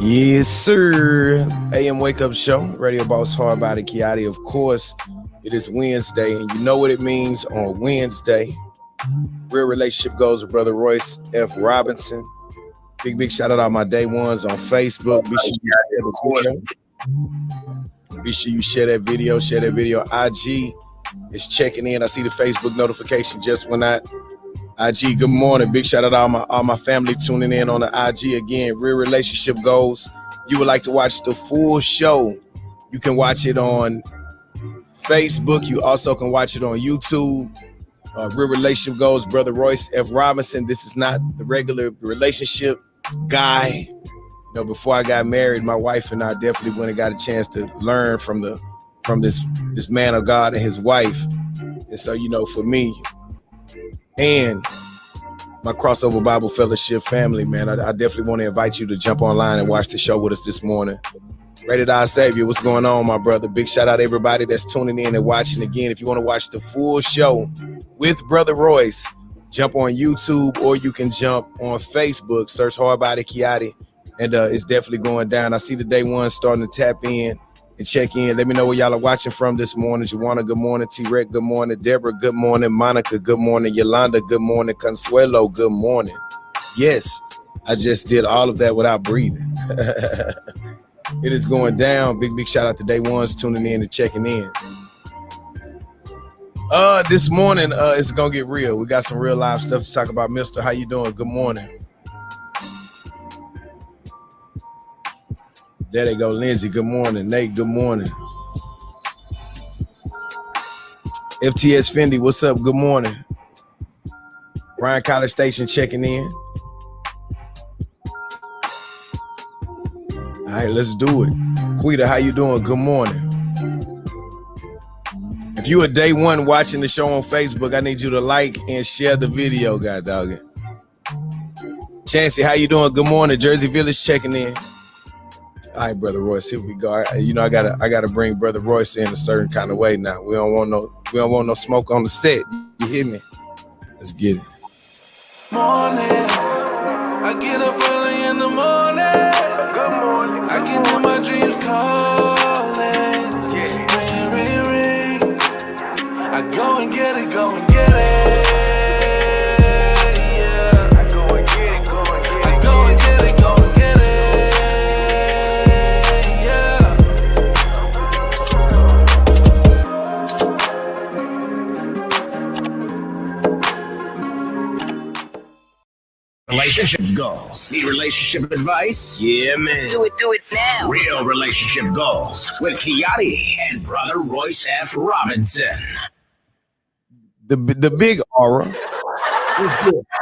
Yes, sir. AM Wake Up Show, Radio Boss Hard Body Kiati. Of course, it is Wednesday, and you know what it means on Wednesday. Real relationship goes with Brother Royce F. Robinson. Big shout out to all my day ones on Facebook. Be sure you share that video. IG is checking in. I see the Facebook notification just went out. IG, good morning. Big shout out to all my family tuning in on the IG again. Real relationship goals. You would like to watch the full show, you can watch it on Facebook. You also can watch it on YouTube. Real relationship goals, Brother Royce F. Robinson. This is not the regular relationship guy. You know, before I got married, my wife and I definitely went and got a chance to learn from this man of God and his wife. And so, you know, for me and my Crossover Bible Fellowship family, man, I definitely want to invite you to jump online and watch the show with us this morning. Rated our Savior, what's going on, my brother? Big shout out to everybody that's tuning in and watching again. If you want to watch the full show with Brother Royce, jump on YouTube or you can jump on Facebook, search Hard Body Kiati, and it's definitely going down. I see the day one starting to tap in and check in. Let me know where y'all are watching from this morning. Juana, good morning. T-Rex, good morning. Deborah, good morning. Monica, good morning. Yolanda, good morning. Consuelo, good morning. Yes, I just did all of that without breathing. It is going down. Big shout out to day ones tuning in and checking in. This morning, it's gonna get real. We got some real live stuff to talk about. Mister, how you doing? Good morning. There they go. Lindsay, good morning. Nate, good morning. FTS Fendi, what's up? Good morning. Ryan College Station checking in. All right, let's do it. Quita, how you doing? Good morning. If you are day one watching the show on Facebook, I need you to like and share the video, god dog it. Chancey, how you doing? Good morning. Jersey Village checking in. All right, Brother Royce, here we go. You know, I gotta bring Brother Royce in a certain kind of way now. We don't want no smoke on the set. You hear me? Let's get it. Morning, I get up early in the morning. Good morning. I get to my dreams calling. Ring. I go and get it. Yeah. I go and get it. Relationship goals. Need relationship advice? Yeah, man. Do it now. Real relationship goals with Kiati and Brother Royce F. Robinson. The big aura.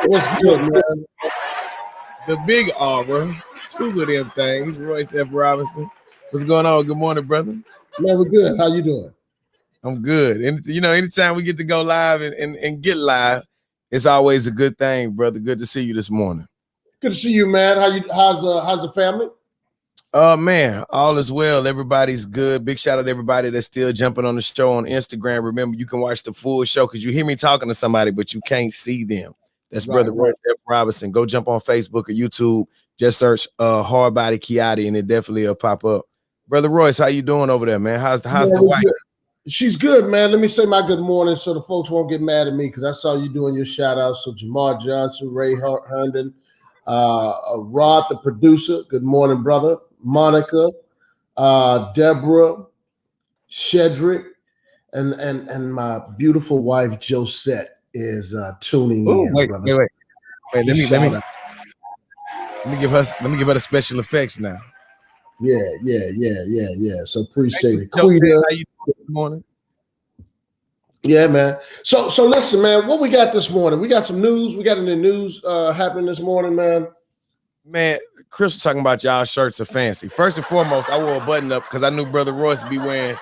What's good, man? The big aura. Two of them things. Royce F. Robinson. What's going on? Good morning, brother. Man, we're good. How you doing? I'm good. And you know, anytime we get to go live and get live, it's always a good thing, brother. Good to see you this morning. Good to see you, man. How's the family? Man, all is well. Everybody's good. Big shout out to everybody that's still jumping on the show on Instagram. Remember, you can watch the full show because you hear me talking to somebody, but you can't see them. That's right, Brother Royce F. Robinson. Go jump on Facebook or YouTube. Just search Hard Body Kiati, and it definitely will pop up. Brother Royce, how you doing over there, man? How's the wife? Good. She's good, man. Let me say my good morning so the folks won't get mad at me because I saw you doing your shout outs. So Jamar Johnson, Ray Herndon, Rod, the producer. Good morning, brother. Monica, Deborah, Shedrick, and my beautiful wife Josette is tuning in. Wait, brother. Wait. Let me give her the special effects now. Yeah. So appreciate it. How you doing this morning? Yeah, man. So listen, man, what we got this morning? We got some news. We got any news happening this morning, man. Man, Chris was talking about y'all shirts are fancy. First and foremost, I wore a button up because I knew Brother Royce be wearing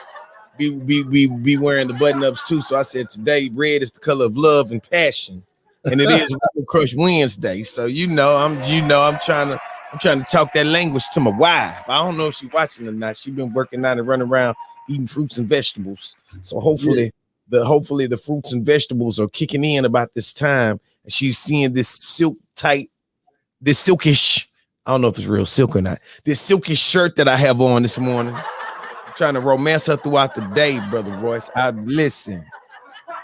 the button ups too. So I said today red is the color of love and passion, and it is Crush Wednesday. So I'm trying to talk that language to my wife. I don't know if she's watching or not. She's been working out and running around eating fruits and vegetables. So hopefully the fruits and vegetables are kicking in about this time, and she's seeing this silkish I don't know if it's real silk or not. This silky shirt that I have on this morning. I'm trying to romance her throughout the day, Brother Royce. Listen.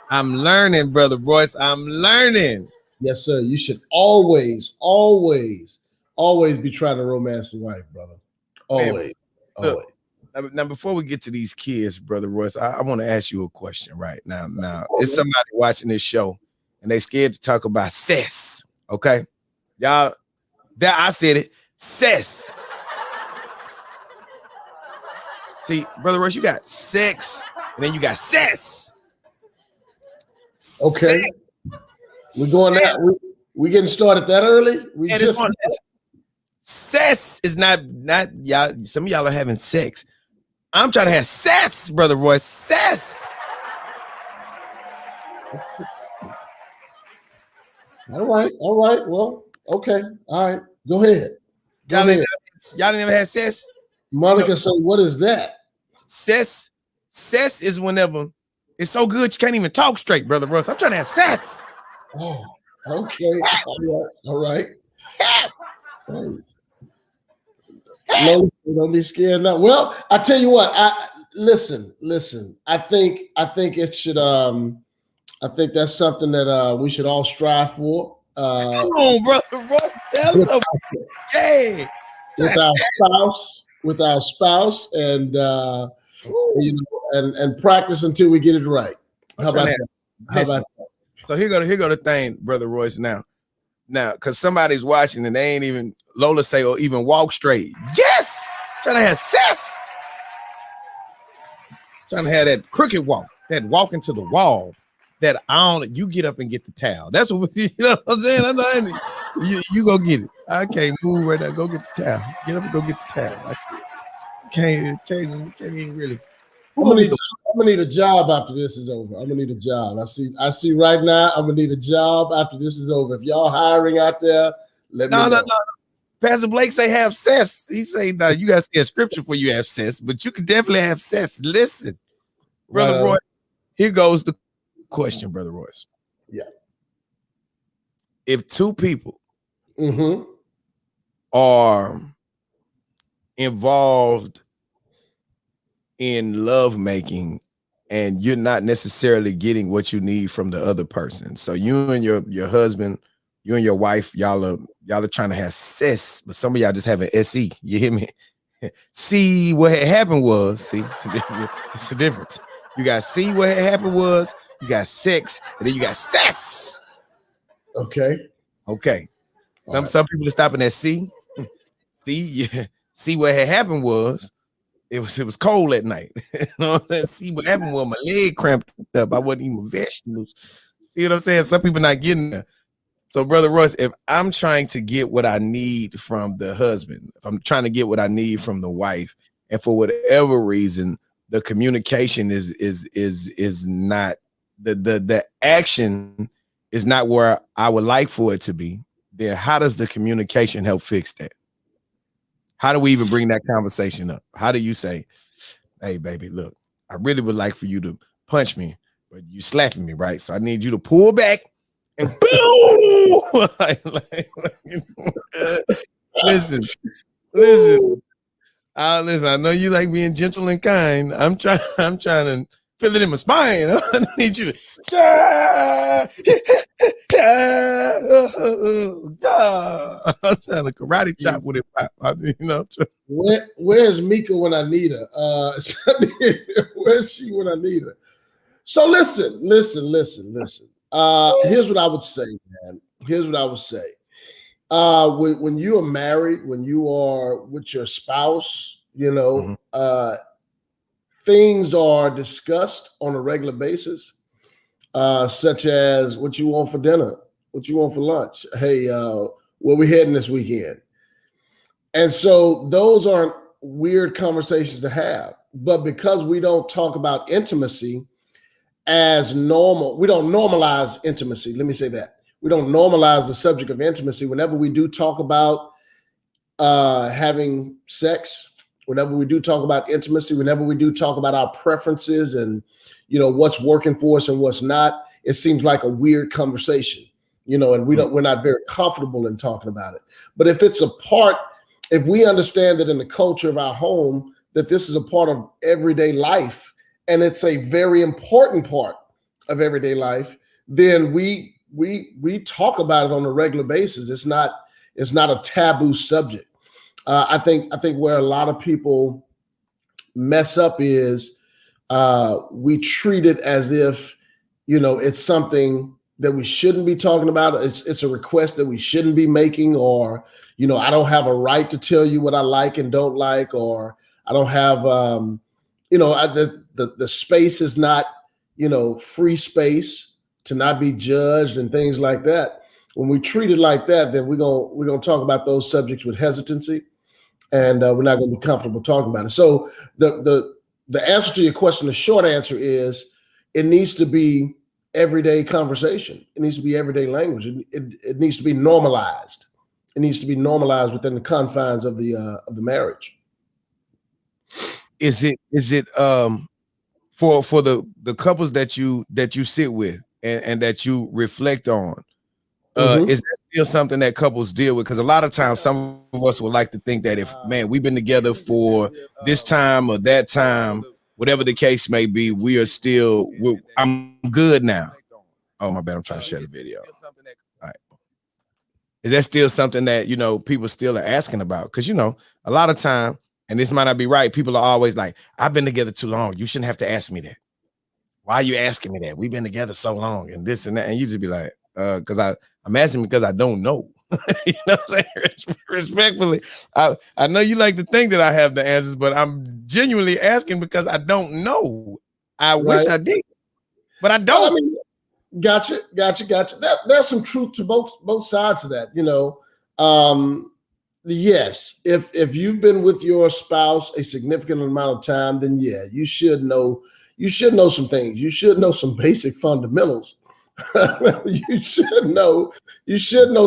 I'm learning, Brother Royce. I'm learning. Yes, sir. You should always, always, always be trying to romance the wife, brother. Always. Man, look, always. Now, before we get to these kids, Brother Royce, I want to ask you a question right now. It's somebody watching this show and they scared to talk about sex. Okay. Y'all, I said it. Sex. See, Brother Royce, you got sex and then you got sex. Okay. Sex. We're going that. We getting started that early? Sex is not y'all. Some of y'all are having sex. I'm trying to have sex, Brother Royce. Sex. All right. Well, okay. All right. Go ahead. Y'all didn't ever have sex? Monica said, what is that? Sex is whenever it's so good you can't even talk straight, Brother Royce. I'm trying to have sex. Oh, okay. All right. Don't be scared now. Well, I tell you what. Listen. I think it should. I think that's something that we should all strive for. Come on, Brother Royce. Tell them. Yeah. With our spouse, and and practice until we get it right. How about that? So here go the thing, Brother Royce. Now, because somebody's watching and they ain't even Lola say or even walk straight. Yes, trying to have sex. Trying to have that crooked walk, that walk into the wall. That you get up and get the towel. That's what you know what I'm saying. You go get it. I can't move right now. Go get the towel. Get up and go get the towel. I can't even really. I'm gonna need a job after this is over. I'm gonna need a job. I see right now. I'm gonna need a job after this is over. If y'all hiring out there, let me know. No. Pastor Blake say have sex. He say no. You guys get scripture for you have sex, but you can definitely have sex. Listen, Brother Royce. Here goes the question, Brother Royce. Yeah. If two people are involved in love making and you're not necessarily getting what you need from the other person, so you and your husband, you and your wife, y'all are trying to have sex, but some of y'all just have an SE. You hear me? See, what had happened was, it's a difference. You got see what had happened was you got sex and then you got sex. Okay. Some people are stopping at see. See what had happened was it was cold at night. You know what I'm saying? See what happened was my leg cramped up. I wasn't eating vegetables. See what I'm saying? Some people not getting there. So, Brother Royce, if I'm trying to get what I need from the husband, if I'm trying to get what I need from the wife, and for whatever reason, the communication is not the action is not where I would like for it to be, then how does the communication help fix that? How do we even bring that conversation up? How do you say, hey, baby, look, I really would like for you to punch me, but you slapping me, right? So I need you to pull back and boom. Listen. Listen, I know you like being gentle and kind. I'm trying to feel it in my spine. I need you to I'm trying to karate chop with it. You know. Where's Mika when I need her? Where's she when I need her? So listen. Here's what I would say, man. Here's what I would say. When you are married, when you are with your spouse, you know, things are discussed on a regular basis, such as what you want for dinner, what you want for lunch. Hey, where we heading this weekend? And so those aren't weird conversations to have. But because we don't talk about intimacy as normal, we don't normalize intimacy. Let me say that. We don't normalize the subject of intimacy. Whenever we do talk about having sex, whenever we do talk about intimacy, whenever we do talk about our preferences and, you know, what's working for us and what's not, it seems like a weird conversation, you know, and we're not very comfortable in talking about it. But if it's a part if we understand that in the culture of our home, that this is a part of everyday life, and it's a very important part of everyday life, then we talk about it on a regular basis. It's not a taboo subject. I think where a lot of people mess up is we treat it as if, it's something that we shouldn't be talking about. It's a request that we shouldn't be making, or, I don't have a right to tell you what I like and don't like, or I don't have, the space is not, free space to not be judged and things like that. When we treat it like that, then we're gonna talk about those subjects with hesitancy, and we're not going to be comfortable talking about it. So the answer to your question, the short answer is, it needs to be everyday conversation. It needs to be everyday language. It needs to be normalized. It needs to be normalized within the confines of the marriage. Is it for the couples that you sit with and that you reflect on? Is that still something that couples deal with? Because a lot of times some of us would like to think that if, man, we've been together for this time or that time, whatever the case may be, I'm good now. Oh, my bad. I'm trying to share the video. All right. Is that still something that, people still are asking about? Because, a lot of time, and this might not be right, people are always like, I've been together too long. You shouldn't have to ask me that. Why are you asking me that? We've been together so long and this and that. And you just be like, because I'm asking because I don't know. You know what I'm saying? Respectfully, I know you like to think that I have the answers, but I'm genuinely asking because I don't know. I wish I did, but I don't. Well, I mean, gotcha. There's some truth to both sides of that. Yes, if you've been with your spouse a significant amount of time, then yeah, you should know some things. You should know some basic fundamentals. You should know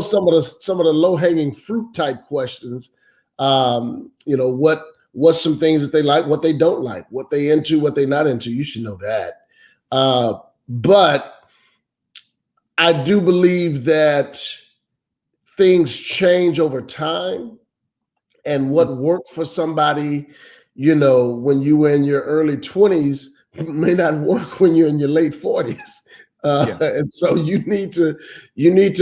some of the low-hanging fruit type questions. What's some things that they like, what they don't like, what they into, what they're not into. You should know that. But I do believe that things change over time, and what worked for somebody, when you were in your early 20s may not work when you're in your late 40s. And so you need to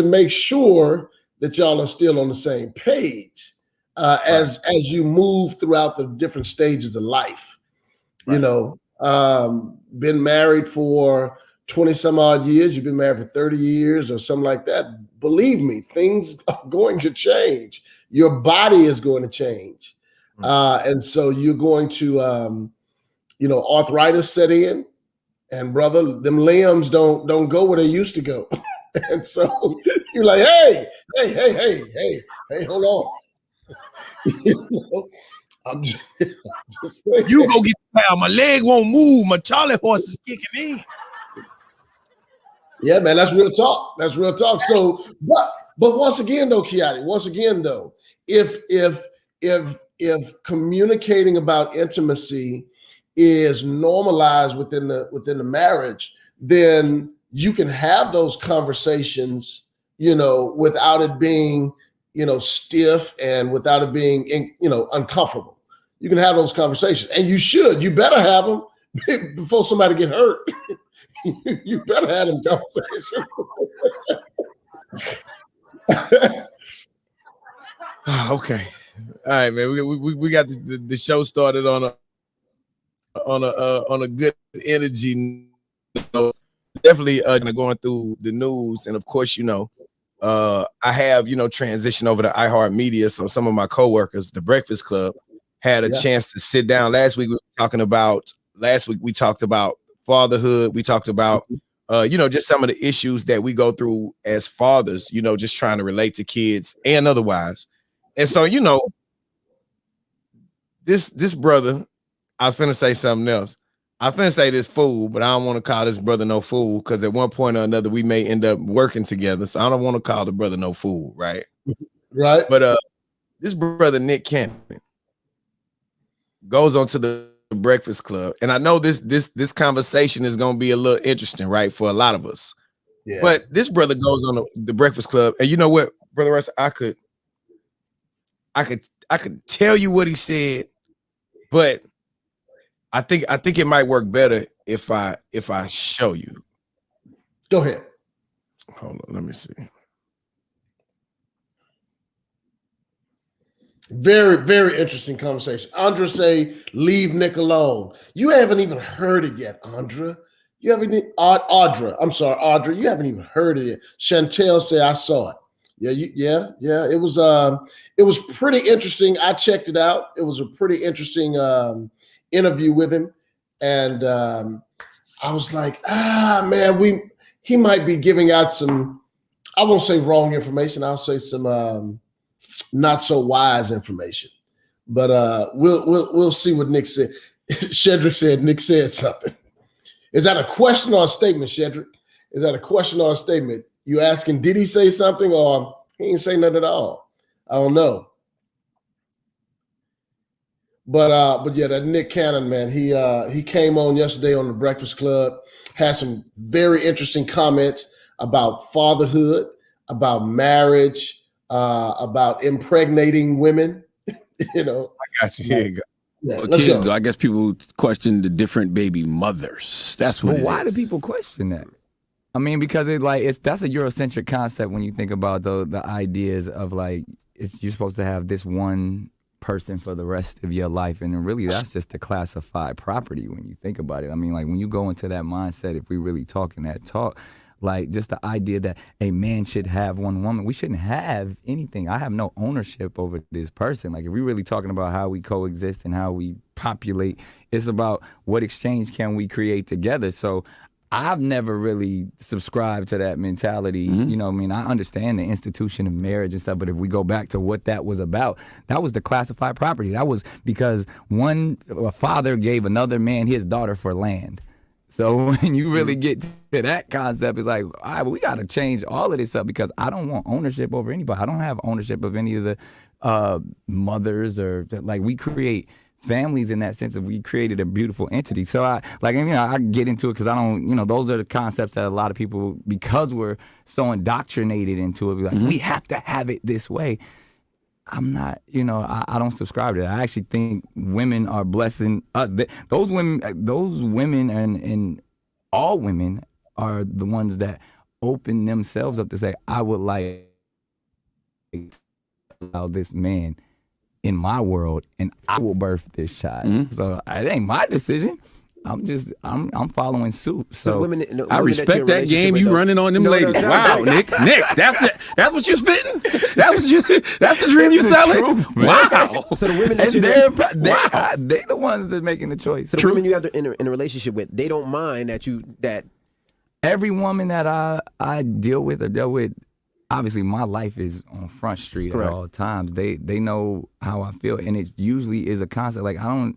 make sure that y'all are still on the same page as you move throughout the different stages of life. Right. Been married for 20 some odd years, you've been married for 30 years or something like that. Believe me, things are going to change. Your body is going to change. And so you're going to, arthritis set in. And brother, them limbs don't go where they used to go. And so you're like, hey, hold on. I'm just saying. You go get the power. My leg won't move. My Charlie horse is kicking in. Yeah, man, that's real talk. So, but once again though, Kiati, if communicating about intimacy is normalized within the marriage, then you can have those conversations, without it being, stiff and without it being, uncomfortable. You can have those conversations, and you better have them before somebody get hurt. You better have them conversations. Okay. All right, man. We got the show started on a good energy. Definitely going through the news, and of course, I have transitioned over to iHeartMedia. So some of my coworkers, the Breakfast Club, had a chance to sit down. Last week we talked about fatherhood. We talked about just some of the issues that we go through as fathers. Just trying to relate to kids and otherwise. And so this brother. I was finna say something else. I finna say this fool, but I don't want to call this brother no fool, because at one point or another we may end up working together. So I don't want to call the brother no fool, right? Right. But this brother Nick Cannon goes on to the Breakfast Club, and I know this conversation is gonna be a little interesting, right, for a lot of us. Yeah. But this brother goes on the Breakfast Club, and you know what, Brother Royce, I could could tell you what he said, but I think it might work better if I show you. Go ahead. Hold on, let me see. Very, very interesting conversation. Andra say, leave Nick alone. You haven't even heard it yet, Andra. You haven't Audra. I'm sorry, Audra. You haven't even heard it yet. Chantel say, I saw it. Yeah. It was pretty interesting. I checked it out. It was a pretty interesting interview with him. And I was like, man, he might be giving out some, I won't say wrong information. I'll say some not so wise information. But we'll see what Nick said. Shedrick said Nick said something. Is that a question or a statement, Shedrick? Is that a question or a statement? You asking, did he say something, or he didn't say nothing at all? I don't know. But yeah, that Nick Cannon, man, he came on yesterday on the Breakfast Club, had some very interesting comments about fatherhood, about marriage, about impregnating women. You know, I got you. Here you go. Yeah, Well, let's kids, go. I guess people question the different baby mothers. That's what But it why is. do people question that? I mean, because that's a Eurocentric concept when you think about the ideas of like you're supposed to have this one person for the rest of your life, and really that's just a classified property when you think about it. I mean, like when you go into that mindset, if we really talking that talk, like just the idea that a man should have one woman, we shouldn't have anything. I have no ownership over this person. Like if we're really talking about how we coexist and how we populate, it's about what exchange can we create together. So I've never really subscribed to that mentality. Mm-hmm. You know what I mean? I understand the institution of marriage and stuff, but if we go back to what that was about, that was the classified property. That was because a father gave another man his daughter for land. So when you really get to that concept, it's like, all right, well, we got to change all of this up because I don't want ownership over anybody. I don't have ownership of any of the mothers or like we create families in that sense of we created a beautiful entity. So I get into it because I don't, those are the concepts that a lot of people, because we're so indoctrinated into it, be like, we have to have it this way. I'm not, I don't subscribe to that. I actually think women are blessing us. Those women and all women are the ones that open themselves up to say, I would like to allow this man in my world and I will birth this child. So it ain't my decision. I'm following suit. So I respect that game you running on them ladies. Wow, Nick, that's what you spitting? That's the dream you selling? Wow. So the women that they're the ones that making the choice. So the women you have in a relationship with, they don't mind that every woman that I deal with or dealt with, obviously my life is on Front Street Correct. At all times. They know how I feel, and it usually is a concept. Like I'm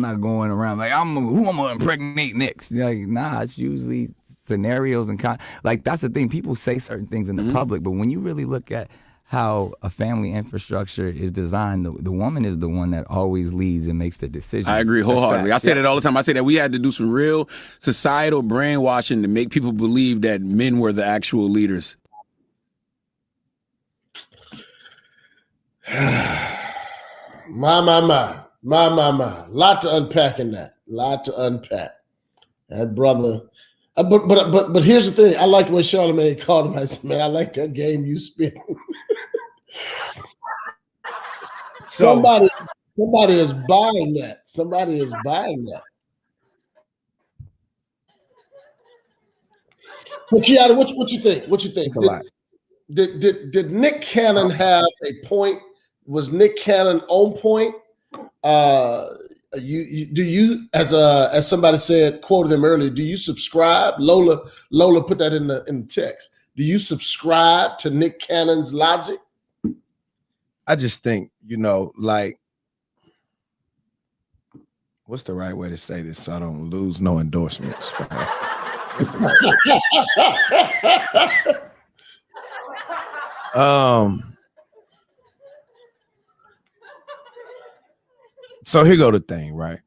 not going around like who I'm gonna impregnate next. Like, nah, it's usually scenarios and like that's the thing. People say certain things in the public, but when you really look at how a family infrastructure is designed, the woman is the one that always leads and makes the decisions. I agree wholeheartedly. I say that all the time. I say that we had to do some real societal brainwashing to make people believe that men were the actual leaders. My. Lot to unpack in that. Lot to unpack. That brother. But here's the thing. I like the way Charlamagne called him. I said, man, I like that game you spit. Somebody is buying that. Somebody is buying that. But Kiara, what you think? What you think? It's a lot. Did Nick Cannon have a point? Was Nick Cannon on point? Do you as somebody said, quoted them earlier, do you subscribe? Lola put that in the text. Do you subscribe to Nick Cannon's logic? I just think, like, what's the right way to say this so I don't lose no endorsements? What's the right way? So here go the thing, right?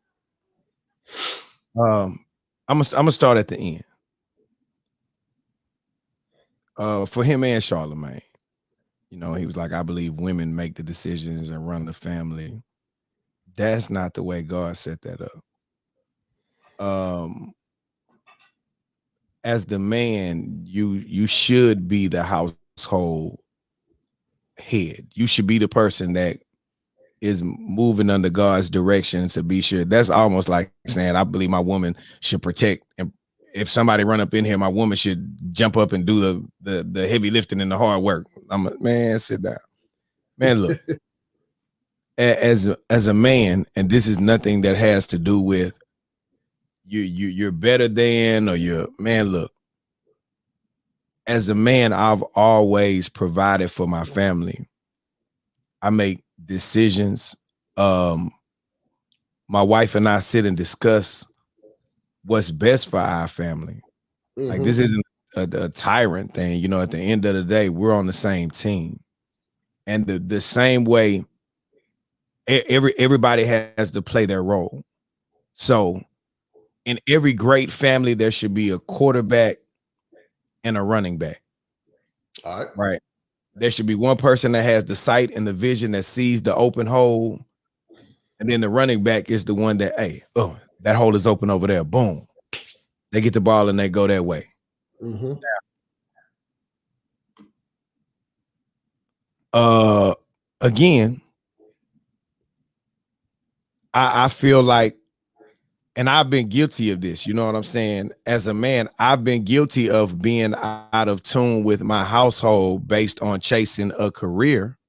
I'm gonna start at the end. For him and Charlamagne, he was like, I believe women make the decisions and run the family. That's not the way God set that up. As the man, you should be the household head. You should be the person that is moving under God's direction to be sure. That's almost like saying, I believe my woman should protect, and if somebody run up in here, my woman should jump up and do the heavy lifting and the hard work. I'm like, man, sit down. Man, look, as a man, and this is nothing that has to do with you're better than, or man, look, as a man, I've always provided for my family. I make decisions. My wife and I sit and discuss what's best for our family. Like, this isn't a tyrant thing. At the end of the day, we're on the same team. And the same way, everybody has to play their role. So in every great family, there should be a quarterback and a running back. All right. Right. There should be one person that has the sight and the vision that sees the open hole. And then the running back is the one that, hey, oh, that hole is open over there. Boom. They get the ball and they go that way. Again, I feel like, and I've been guilty of this, you know what I'm saying? As a man, I've been guilty of being out of tune with my household based on chasing a career.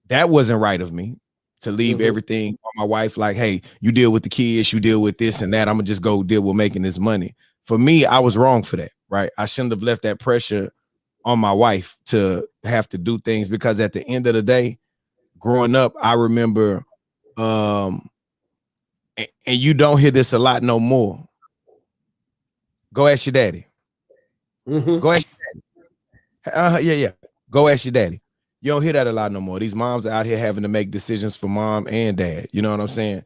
That wasn't right of me, to leave everything on my wife. Like, hey, you deal with the kids, you deal with this and that. I'm gonna just go deal with making this money. For me, I was wrong for that, right? I shouldn't have left that pressure on my wife to have to do things, because at the end of the day, growing up, I remember, and you don't hear this a lot no more. Go ask your daddy. Go ask your daddy. Yeah. Go ask your daddy. You don't hear that a lot no more. These moms are out here having to make decisions for mom and dad. You know what I'm saying?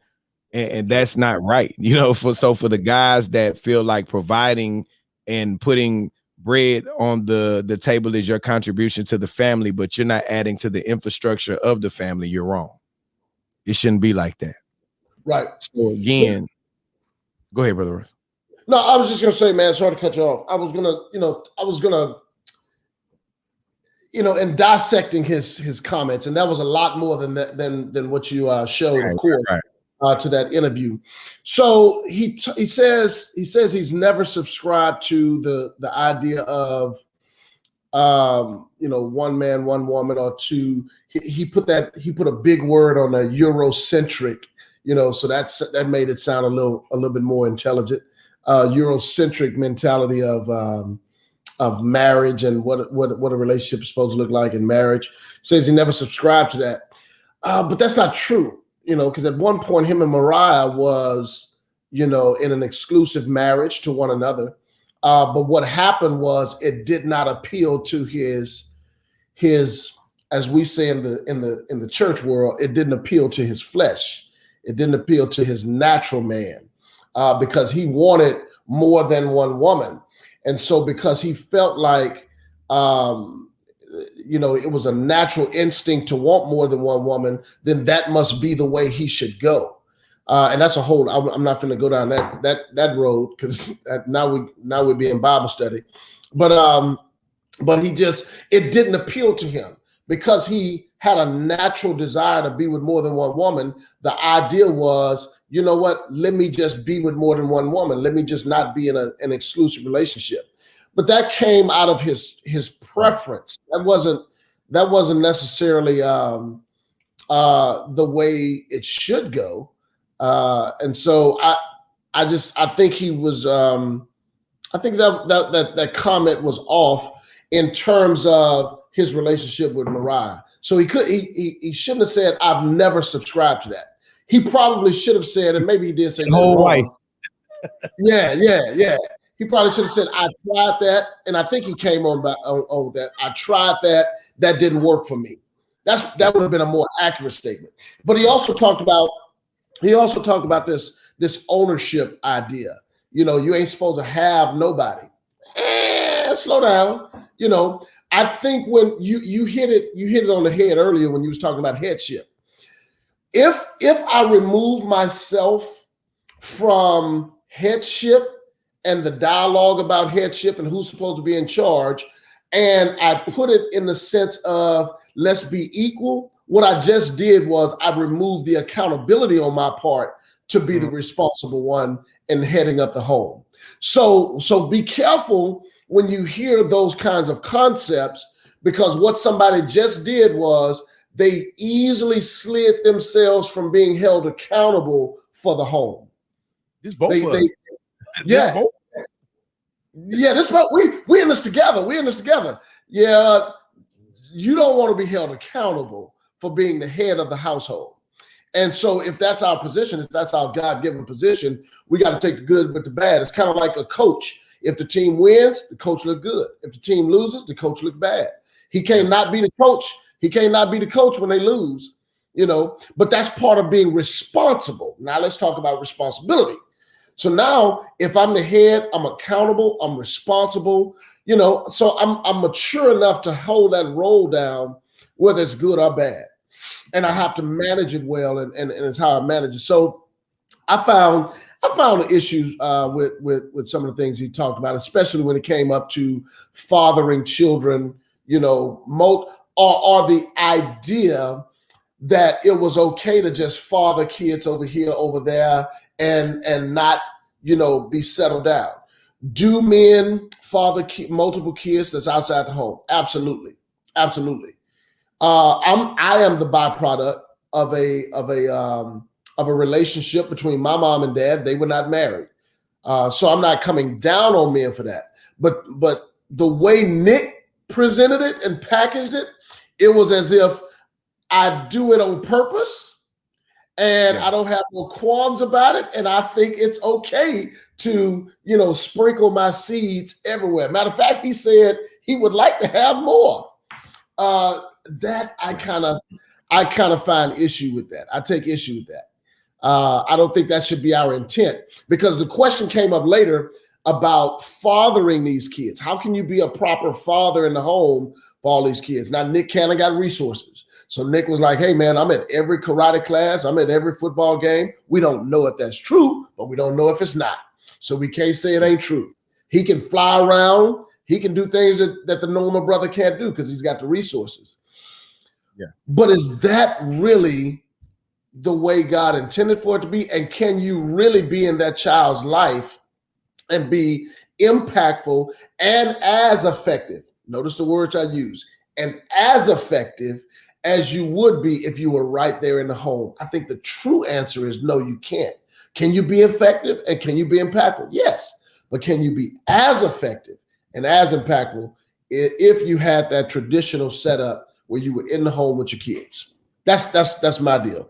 And that's not right. For the guys that feel like providing and putting bread on the table is your contribution to the family, but you're not adding to the infrastructure of the family, you're wrong. It shouldn't be like that. Right. So again, go ahead, Brother Royce. No, I was just gonna say, man, sorry to cut you off. I was gonna, in dissecting his comments, and that was a lot more than that, than what you showed, of course, to that interview. So he says he's never subscribed to the idea of one man, one woman, or two. He put a big word on the Eurocentric, so that made it sound a little bit more intelligent. Eurocentric mentality of marriage and what a relationship is supposed to look like in marriage. Says he never subscribed to that, but that's not true. Because at one point him and Mariah was, in an exclusive marriage to one another. But what happened was it did not appeal to his, as we say in the church world, it didn't appeal to his flesh. It didn't appeal to his natural man, because he wanted more than one woman. And so because he felt like, it was a natural instinct to want more than one woman, then that must be the way he should go. And that's a whole, I'm not going to go down that road, because now we're being Bible study. But it didn't appeal to him because he had a natural desire to be with more than one woman. The idea was, you know what, let me just be with more than one woman. Let me just not be in an exclusive relationship. But that came out of his preference. That wasn't necessarily the way it should go. And so I think he was, I think that comment was off in terms of his relationship with Mariah. So he shouldn't have said, I've never subscribed to that. He probably should have said, and maybe he did say, whole wife. Yeah. He probably should have said, I tried that. And I think he came on that. I tried that. That didn't work for me. That would have been a more accurate statement. But he also talked about this ownership idea. You ain't supposed to have nobody. Slow down. I think when you hit it on the head earlier when you was talking about headship. If I remove myself from headship and the dialogue about headship and who's supposed to be in charge, and I put it in the sense of let's be equal, what I just did was I removed the accountability on my part to be the responsible one in heading up the home. So be careful when you hear those kinds of concepts, because what somebody just did was they easily slid themselves from being held accountable for the home. This both of us. Yeah. Both. Yeah, this about we in this together. We in this together. Yeah, you don't want to be held accountable for being the head of the household. And so if that's our position, if that's our God-given position, we got to take the good with the bad. It's kind of like a coach. If the team wins, the coach look good. If the team loses, the coach look bad. He can't not be the coach. He can't not be the coach when they lose, but that's part of being responsible. Now let's talk about responsibility. So now if I'm the head, I'm accountable, I'm responsible, so I'm mature enough to hold that role down, whether it's good or bad. And I have to manage it well, and it's how I manage it. So I found issues with some of the things he talked about, especially when it came up to fathering children, or the idea that it was okay to just father kids over here, over there, and not, be settled down. Do men father multiple kids that's outside the home? Absolutely. Absolutely. I am the byproduct of a relationship between my mom and dad. They were not married. So I'm not coming down on men for that. But the way Nick presented it and packaged it, it was as if I do it on purpose and I don't have no qualms about it. And I think it's okay to, sprinkle my seeds everywhere. Matter of fact, he said he would like to have more. That I kind of find issue with that. I take issue with that. I don't think that should be our intent, because the question came up later about fathering these kids. How can you be a proper father in the home for all these kids? Now, Nick Cannon got resources. So Nick was like, hey, man, I'm at every karate class. I'm at every football game. We don't know if that's true, but we don't know if it's not. So we can't say it ain't true. He can fly around. He can do things that the normal brother can't do because he's got the resources. Yeah. But is that really the way God intended for it to be? And can you really be in that child's life and be impactful and as effective? Notice the words I use. And as effective as you would be if you were right there in the home. I think the true answer is no, you can't. Can you be effective and can you be impactful? Yes. But can you be as effective and as impactful if you had that traditional setup where you were in the home with your kids? That's my deal.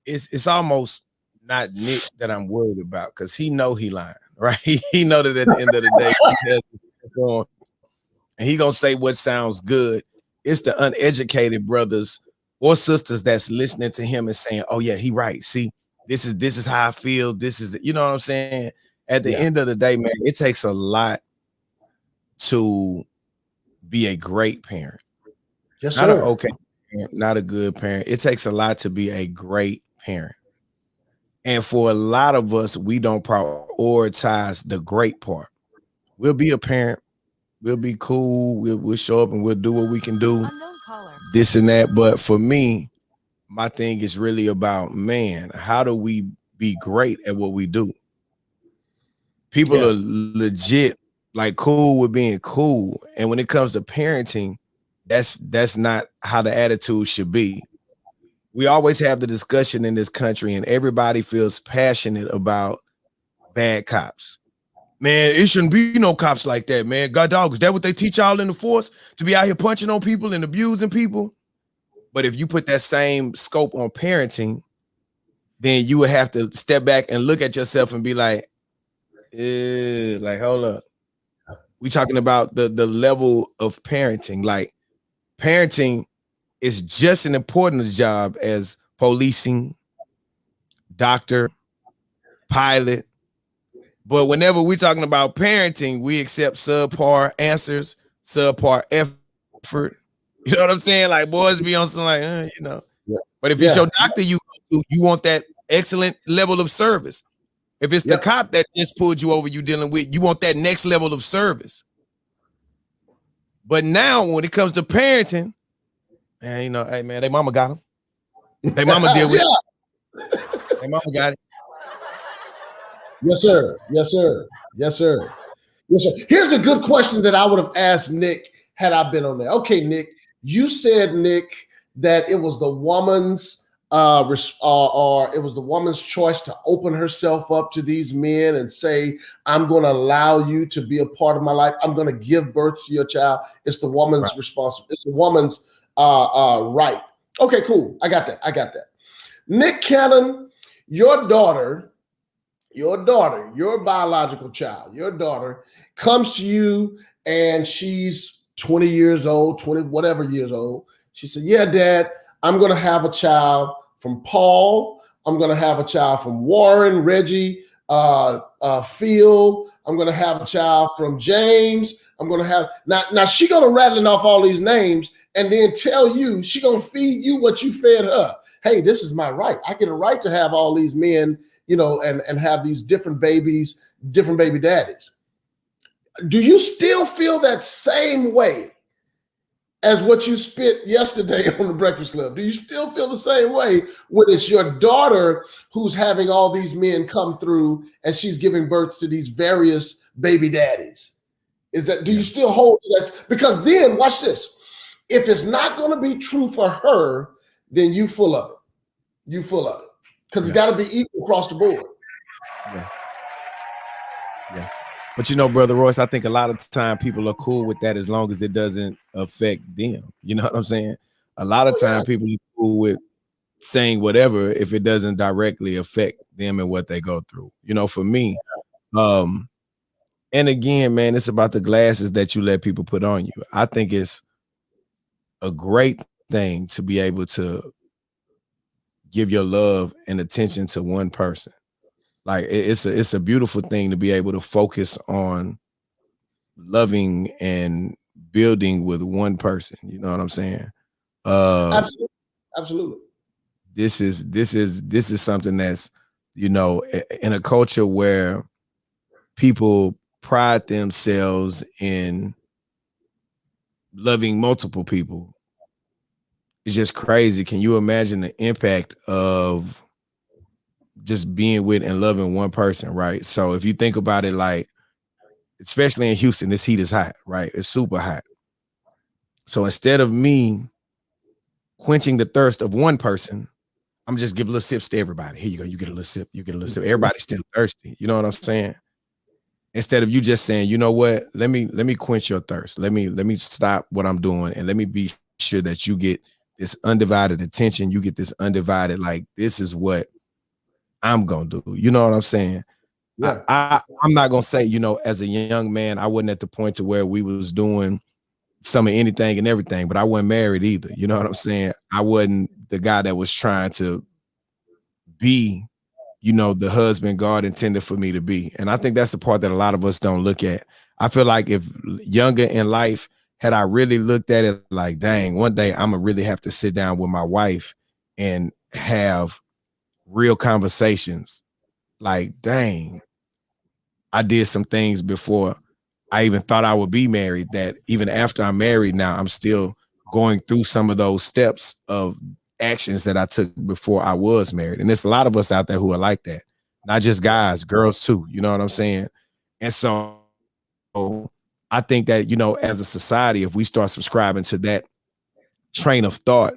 It's almost not Nick that I'm worried about, because he lying, right? He know that at the end of the day, he has, and he gonna say what sounds good. It's the uneducated brothers or sisters that's listening to him and saying, "Oh yeah, he right. See, this is how I feel. This is," you know what I'm saying? At the end of the day, man, it takes a lot to be a great parent. Yes, not sir. an okay parent, not a good parent. It takes a lot to be a great parent. And for a lot of us, we don't prioritize the great part. We'll be a parent. We'll be cool. We'll show up and we'll do what we can do, this and that. But for me, my thing is really about, man, how do we be great at what we do? People are legit like cool with being cool. And when it comes to parenting, that's not how the attitude should be. We always have the discussion in this country and everybody feels passionate about bad cops. Man, it shouldn't be no cops like that, man. God dog, is that what they teach y'all in the force? To be out here punching on people and abusing people? But if you put that same scope on parenting, then you would have to step back and look at yourself and be like, hold up. We talking about the level of parenting. Like, parenting is just as important a job as policing, doctor, pilot. But whenever we're talking about parenting, we accept subpar answers. subpar effort. You know what I'm saying? Like boys be on some like, you know. Yeah. But if it's your doctor, you want that excellent level of service. If it's the cop that just pulled you over, you dealing with, you want that next level of service. But now when it comes to parenting, man, you know, hey man, they mama got him. They mama deal with it. They mama got it. Yes, sir. Yes, sir. Yes, sir. Yes, sir. Here's a good question that I would have asked Nick had I been on there. Okay, Nick, you said, Nick, that it was the woman's or it was the woman's choice to open herself up to these men and say, I'm going to allow you to be a part of my life. I'm going to give birth to your child. It's the woman's responsibility. It's the woman's right. Okay, cool. I got that. Nick Cannon, your biological child, your daughter comes to you and she's 20 years old, 20 whatever years old. She said, yeah, Dad, I'm going to have a child from Paul. I'm going to have a child from Warren, Reggie, Phil. I'm going to have a child from James. I'm going to have now she's going to rattling off all these names and then tell you she's going to feed you what you fed her. Hey, this is my right. I get a right to have all these men, you know, and have these different babies, different baby daddies. Do you still feel that same way as what you spit yesterday on the Breakfast Club? Do you still feel the same way when it's your daughter who's having all these men come through and she's giving birth to these various baby daddies? Do you still hold to that? Because then watch this. If it's not going to be true for her, then you full of it. You full of it. Because it's got to be equal across the board. Yeah. But you know, Brother Royce, I think a lot of time people are cool with that as long as it doesn't affect them. You know what I'm saying? A lot of time people are cool with saying whatever if it doesn't directly affect them and what they go through. You know, for me, and again, man, it's about the glasses that you let people put on you. I think it's a great thing to be able to give your love and attention to one person. Like it's a beautiful thing to be able to focus on loving and building with one person. You know what I'm saying? Absolutely. This is something that's, you know, in a culture where people pride themselves in loving multiple people. It's just crazy. Can you imagine the impact of just being with and loving one person, right? So if you think about it, like, especially in Houston, this heat is hot, right? It's super hot. So instead of me quenching the thirst of one person, I'm just give little sips to everybody. Here you go. You get a little sip. You get a little sip. Everybody's still thirsty. You know what I'm saying? Instead of you just saying, you know what? Let me quench your thirst. Let me stop what I'm doing and let me be sure that you get this undivided attention. You get this undivided, like, this is what I'm gonna do. You know what I'm saying? Yeah. I'm not gonna say, you know, as a young man, I wasn't at the point to where we was doing some of anything and everything, but I wasn't married either. You know what I'm saying? I wasn't the guy that was trying to be, you know, the husband God intended for me to be. And I think that's the part that a lot of us don't look at. I feel like if younger in life, had I really looked at it like, dang, one day I'm gonna really have to sit down with my wife and have real conversations. Like, dang, I did some things before I even thought I would be married that even after I'm married now, I'm still going through some of those steps of actions that I took before I was married. And there's a lot of us out there who are like that. Not just guys, girls too. You know what I'm saying? And so I think that, you know, as a society, if we start subscribing to that train of thought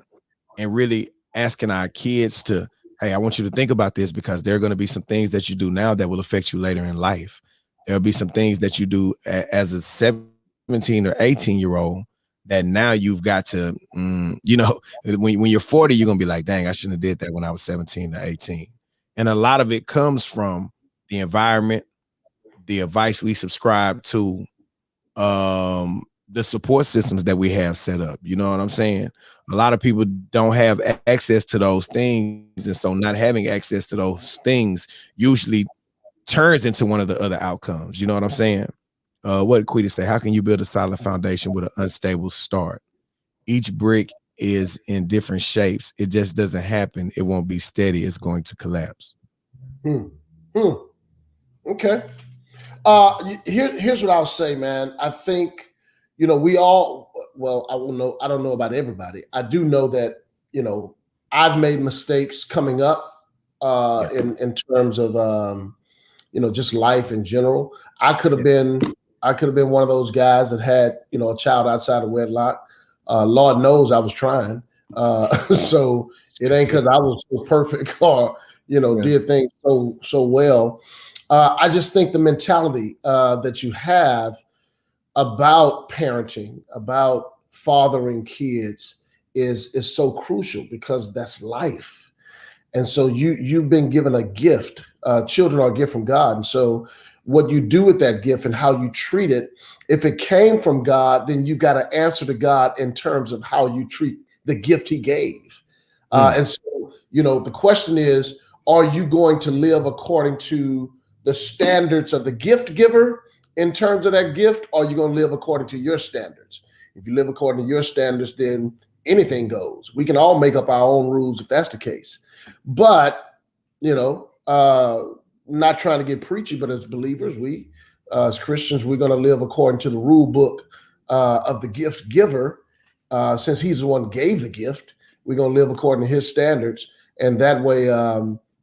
and really asking our kids to, hey, I want you to think about this because there are going to be some things that you do now that will affect you later in life. There'll be some things that you do as a 17 or 18-year-old that now you've got to, you know, when you're 40, you're going to be like, dang, I shouldn't have did that when I was 17 or 18. And a lot of it comes from the environment, the advice we subscribe to, the support systems that we have set up. You know what I'm saying? A lot of people don't have access to those things. And so not having access to those things usually turns into one of the other outcomes. You know what I'm saying? What did Quita say? How can you build a solid foundation with an unstable start? Each brick is in different shapes. It just doesn't happen. It won't be steady. It's going to collapse. Okay. Here's what I'll say, man. I think, we all, well, I don't know about everybody. I do know that, I've made mistakes coming up in terms of, just life in general. I could have been one of those guys that had, a child outside of wedlock. Lord knows I was trying. So it ain't because I was so perfect or, did things so well. I just think the mentality that you have about parenting, about fathering kids is so crucial because that's life. And so you've been given a gift. Children are a gift from God. And so what you do with that gift and how you treat it, if it came from God, then you got to answer to God in terms of how you treat the gift he gave. And so, the question is, are you going to live according to the standards of the gift giver in terms of that gift, or are you going to live according to your standards? If you live according to your standards, then anything goes. We can all make up our own rules if that's the case. But, not trying to get preachy, but as believers, we, as Christians, we're going to live according to the rule book of the gift giver. Since he's the one who gave the gift, we're going to live according to his standards. And that way,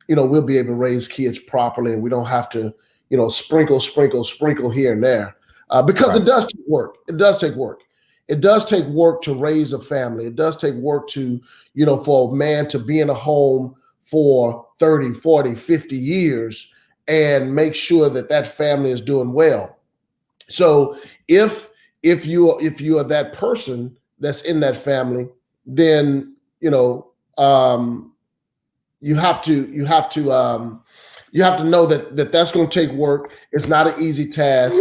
we'll be able to raise kids properly, and we don't have to, sprinkle here and there, because It does take work. It does take work. It does take work to raise a family. It does take work to, for a man to be in a home for 30, 40, 50 years and make sure that that family is doing well. So if you are that person that's in that family, then, you have to know that that's going to take work. It's not an easy task.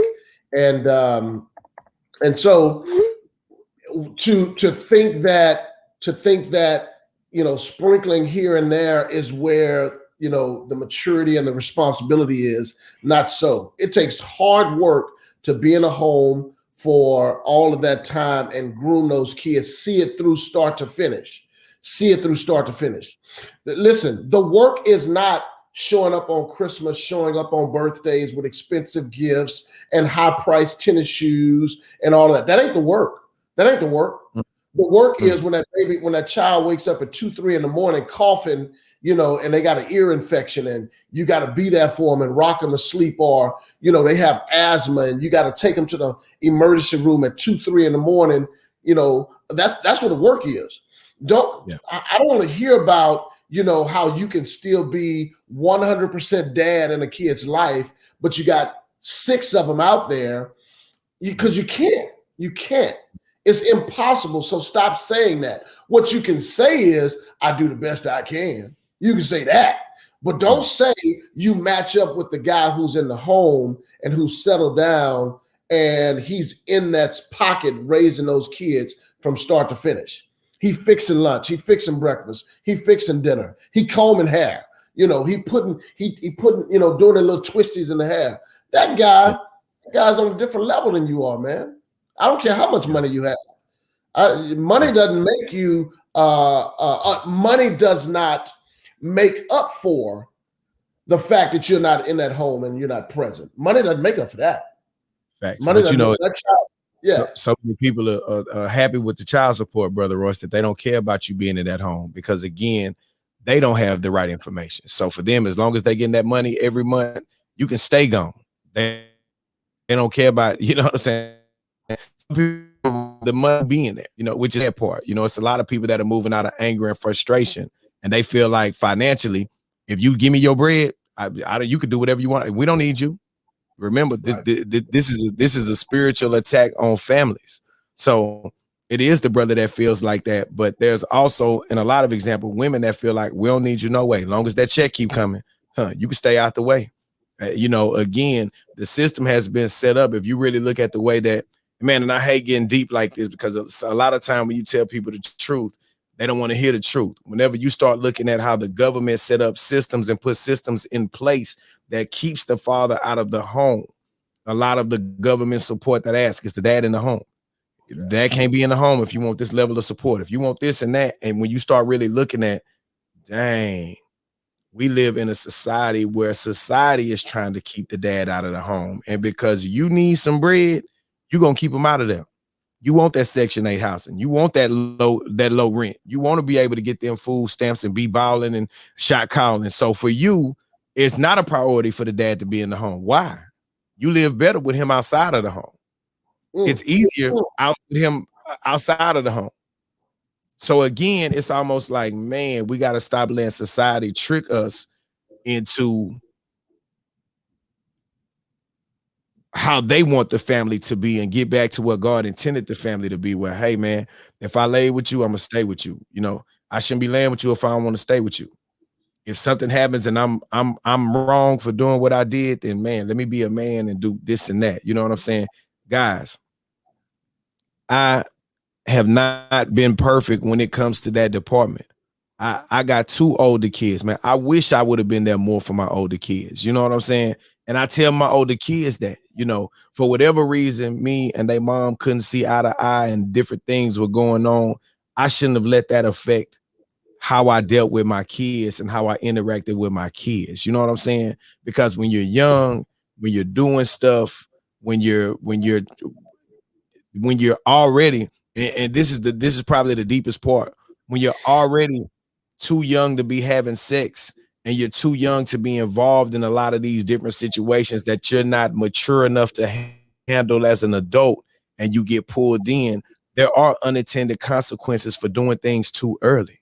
And so to think that, sprinkling here and there is where, the maturity and the responsibility is, not so. It takes hard work to be in a home for all of that time and groom those kids, see it through start to finish. Listen, the work is not showing up on Christmas, showing up on birthdays with expensive gifts and high-priced tennis shoes and all that. That ain't the work. The work is when that child wakes up at 2, 3 in the morning coughing, and they got an ear infection, and you got to be there for them and rock them to sleep, or, they have asthma and you got to take them to the emergency room at 2, 3 in the morning. That's what the work is. I don't want to hear about, how you can still be 100% dad in a kid's life, but you got 6 of them out there, because you can't. It's impossible. So stop saying that. What you can say is, I do the best I can. You can say that, but don't say you match up with the guy who's in the home and who's settled down and he's in that pocket raising those kids from start to finish. He fixing lunch, he fixing breakfast, he fixing dinner, he combing hair, he putting, doing the little twisties in the hair. That guy's on a different level than you are, man. I don't care how much money you have. Money doesn't make you, money does not make up for the fact that you're not in that home and you're not present. Money doesn't make up for that. Facts. Money But yeah. So many people are happy with the child support, Brother Royce, that they don't care about you being in that home because, again, they don't have the right information. So for them, as long as they're getting that money every month, you can stay gone. They don't care about, you know what I'm saying? The money being there, which is that part. It's a lot of people that are moving out of anger and frustration, and they feel like financially, if you give me your bread, you could do whatever you want. We don't need you. Remember, this is a spiritual attack on families. So it is the brother that feels like that, but there's also, in a lot of examples, women that feel like we don't need you no way. As long as that check keep coming, you can stay out the way. Again, the system has been set up. If you really look at the way that, man, and I hate getting deep like this because a lot of time when you tell people the truth, they don't want to hear the truth. Whenever you start looking at how the government set up systems and put systems in place that keeps the father out of the home, a lot of the government support that asks is the dad in the home. Dad can't be in the home if you want this level of support. If you want this and that, and when you start really looking at, dang, we live in a society where society is trying to keep the dad out of the home. And because you need some bread, you're going to keep him out of there. You want that Section 8 housing. You want that low rent. You want to be able to get them food stamps and be balling and shot calling. So for you, it's not a priority for the dad to be in the home. Why? You live better with him outside of the home. It's easier out with him outside of the home. So again, it's almost like, man, we got to stop letting society trick us into how they want the family to be and get back to what God intended the family to be. Where, hey, man, if I lay with you, I'm gonna stay with you. You know, I shouldn't be laying with you if I don't want to stay with you. If something happens and I'm wrong for doing what I did, then man, let me be a man and do this and that. You know what I'm saying? Guys, I have not been perfect when it comes to that department. I got 2 older kids, man. I wish I would have been there more for my older kids. You know what I'm saying? And I tell my older kids that, you know, for whatever reason, me and their mom couldn't see eye to eye and different things were going on. I shouldn't have let that affect how I dealt with my kids and how I interacted with my kids. You know what I'm saying? Because when you're young, when you're doing stuff, when you're already, and this is probably the deepest part, when you're already too young to be having sex and you're too young to be involved in a lot of these different situations that you're not mature enough to handle as an adult, and you get pulled in, there are unintended consequences for doing things too early.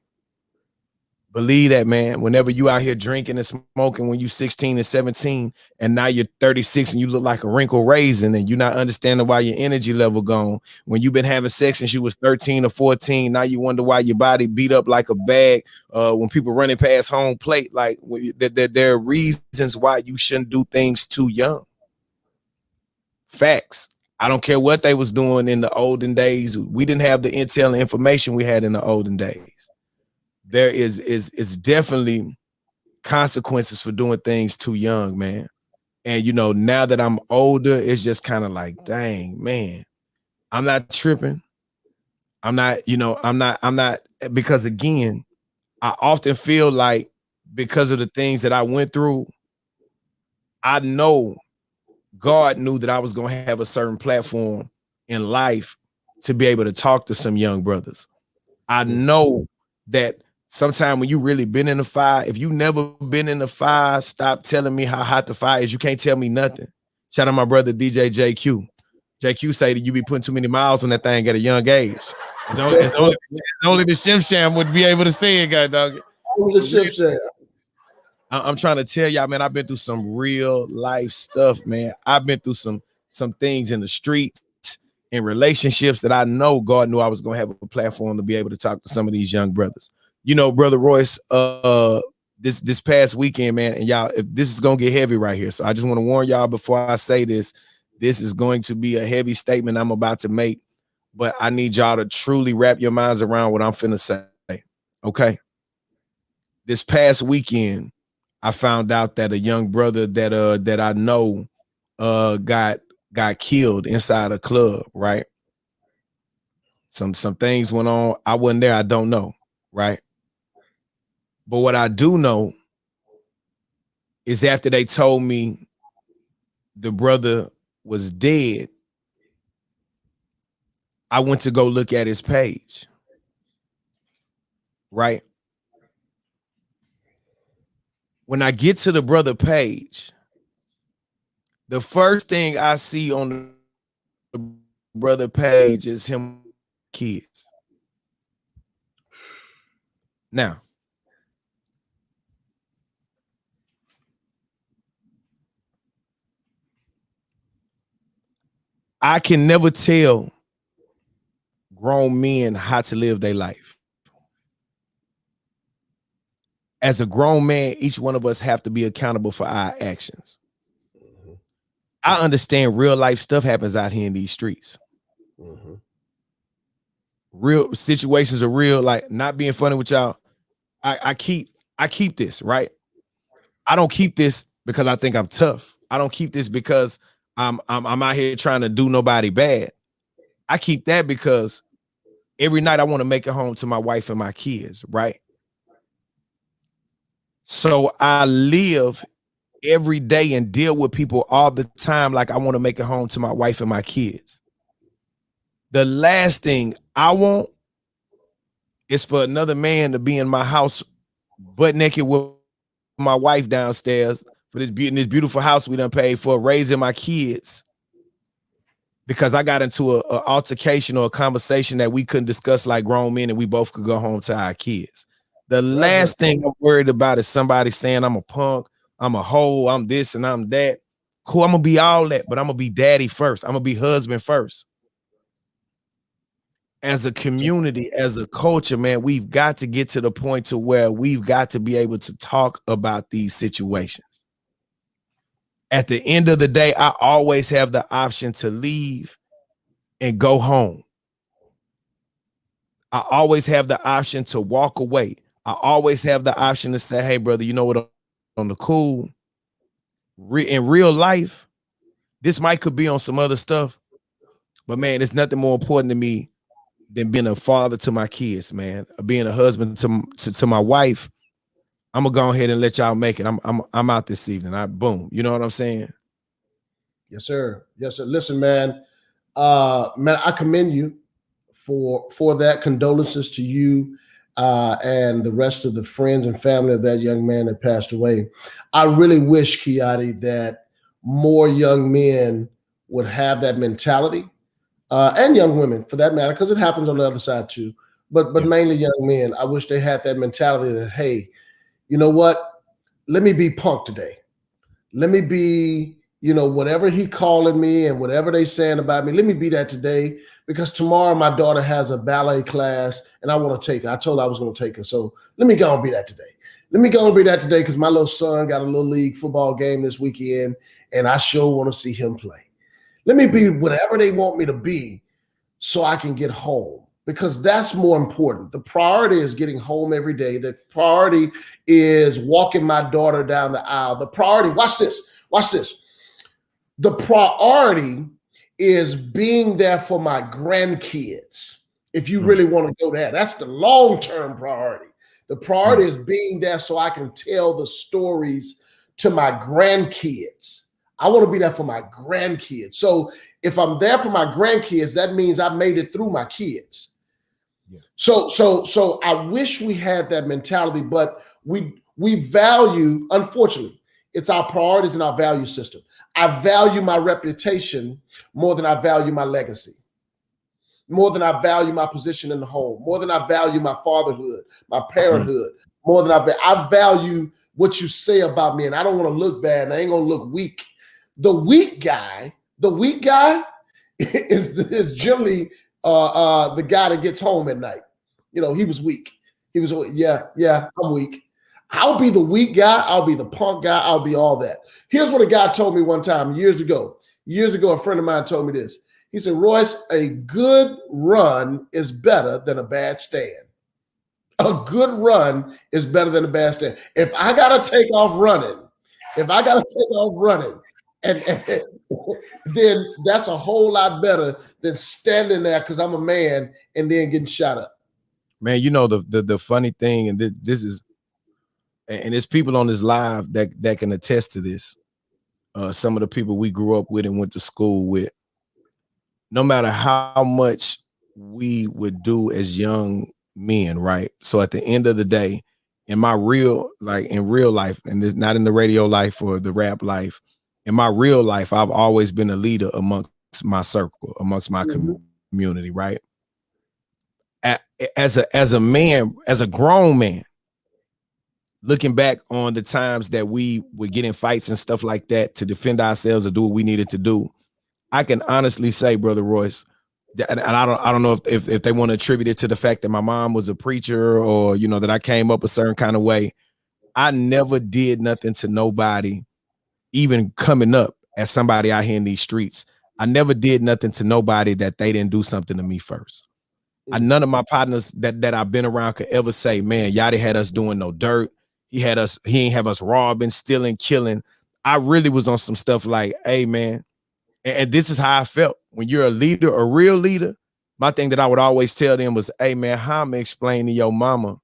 Believe that, man. Whenever you out here drinking and smoking when you're 16 and 17, and now you're 36 and you look like a wrinkled raisin, and you're not understanding why your energy level gone. When you've been having sex since you was 13 or 14, now you wonder why your body beat up like a bag. When people running past home plate, like there are reasons why you shouldn't do things too young. Facts. I don't care what they was doing in the olden days. We didn't have the intel and information we had in the olden days. There is definitely consequences for doing things too young, man. And you know, now that I'm older, it's just kind of like, dang, man, I'm not tripping. I'm not, because again, I often feel like because of the things that I went through, I know God knew that I was going to have a certain platform in life to be able to talk to some young brothers. I know that sometimes when you really been in the fire, if you never been in the fire, stop telling me how hot the fire is. You can't tell me nothing. Shout out my brother DJ JQ. JQ say that you be putting too many miles on that thing at a young age. It's only the Shim Sham would be able to say it, God dog. Only the Shim Sham. I'm trying to tell y'all, man, I've been through some real life stuff, man. I've been through some things in the streets, in relationships that I know God knew I was going to have a platform to be able to talk to some of these young brothers. You know, Brother Royce, this past weekend, man, and y'all, if this is going to get heavy right here. So I just want to warn y'all before I say this is going to be a heavy statement I'm about to make, but I need y'all to truly wrap your minds around what I'm finna say. Okay. This past weekend, I found out that a young brother that I know got killed inside a club, right? Some things went on. I wasn't there. I don't know, right? But what I do know is after they told me the brother was dead, I went to go look at his page, right? When I get to the brother page, the first thing I see on the brother page is him kids. Now, I can never tell grown men how to live their life. As a grown man, each one of us have to be accountable for our actions. I understand real life stuff happens out here in these streets. Real situations are real, like not being funny with y'all. I keep this, right? I don't keep this because I think I'm tough. I don't keep this because I'm out here trying to do nobody bad. I keep that because every night I want to make it home to my wife and my kids, right? So I live every day and deal with people all the time like I want to make it home to my wife and my kids. The last thing I want is for another man to be in my house butt naked with my wife downstairs for this beautiful house we done paid for, raising my kids, because I got into a altercation or a conversation that we couldn't discuss like grown men, and we both could go home to our kids. The last thing I'm worried about is somebody saying I'm a punk, I'm a hoe, I'm this and I'm that. Cool, I'm gonna be all that, but I'm gonna be daddy first. I'm gonna be husband first. As a community, as a culture, man, we've got to get to the point to where we've got to be able to talk about these situations. At the end of the day, I always have the option to leave and go home. I always have the option to walk away. I always have the option to say, hey, brother, you know what, on the cool, in real life, this might could be on some other stuff, but man, it's nothing more important to me than being a father to my kids, man, being a husband to my wife. I'm gonna go ahead and let y'all make it. I'm out this evening. Boom. You know what I'm saying? Yes, sir. Yes, sir. Listen, man. Man, I commend you for that. Condolences to you and the rest of the friends and family of that young man that passed away. I really wish, Kiati, that more young men would have that mentality, and young women for that matter, because it happens on the other side too. But mainly young men. I wish they had that mentality that, hey, you know what? Let me be punk today. Let me be, whatever he calling me and whatever they saying about me, let me be that today, because tomorrow my daughter has a ballet class and I want to take her. I told her I was going to take her. So let me go and be that today. Let me go and be that today, because my little son got a little league football game this weekend and I sure want to see him play. Let me be whatever they want me to be so I can get home, because that's more important. The priority is getting home every day. The priority is walking my daughter down the aisle. The priority, watch this. The priority is being there for my grandkids. If you really want to go there, that's the long-term priority. The priority is being there so I can tell the stories to my grandkids. I want to be there for my grandkids. So if I'm there for my grandkids, that means I made it through my kids. Yeah. So I wish we had that mentality, but we value, unfortunately, it's our priorities and our value system. I value my reputation more than I value my legacy, more than I value my position in the home, more than I value my fatherhood, my parenthood, more than I value what you say about me. And I don't want to look bad, and I ain't gonna look weak. The weak guy is generally the guy that gets home at night. He was weak. He was, I'm weak. I'll be the weak guy. I'll be the punk guy. I'll be all that. Here's what a guy told me one time years ago. A friend of mine told me this. He said, Royce, a good run is better than a bad stand. A good run is better than a bad stand. If I got to take off running, and then that's a whole lot better than standing there because I'm a man and then getting shot up. Man, the funny thing, and this is, and there's people on this live that can attest to this. Some of the people we grew up with and went to school with, no matter how much we would do as young men, right? So at the end of the day, in real life, and it's not in the radio life or the rap life, in my real life, I've always been a leader amongst my circle, amongst my community, right? As a man, as a grown man, looking back on the times that we would get in fights and stuff like that to defend ourselves or do what we needed to do, I can honestly say, Brother Royce, and I don't know if they want to attribute it to the fact that my mom was a preacher or, that I came up a certain kind of way. I never did nothing to nobody, even coming up as somebody out here in these streets. I never did nothing to nobody that they didn't do something to me first. None of my partners that I've been around could ever say, man, Yachty had us doing no dirt. He ain't have us robbing, stealing, killing. I really was on some stuff like, hey, man, And this is how I felt. When you're a leader, a real leader, my thing that I would always tell them was, hey, man, how am I explaining to your mama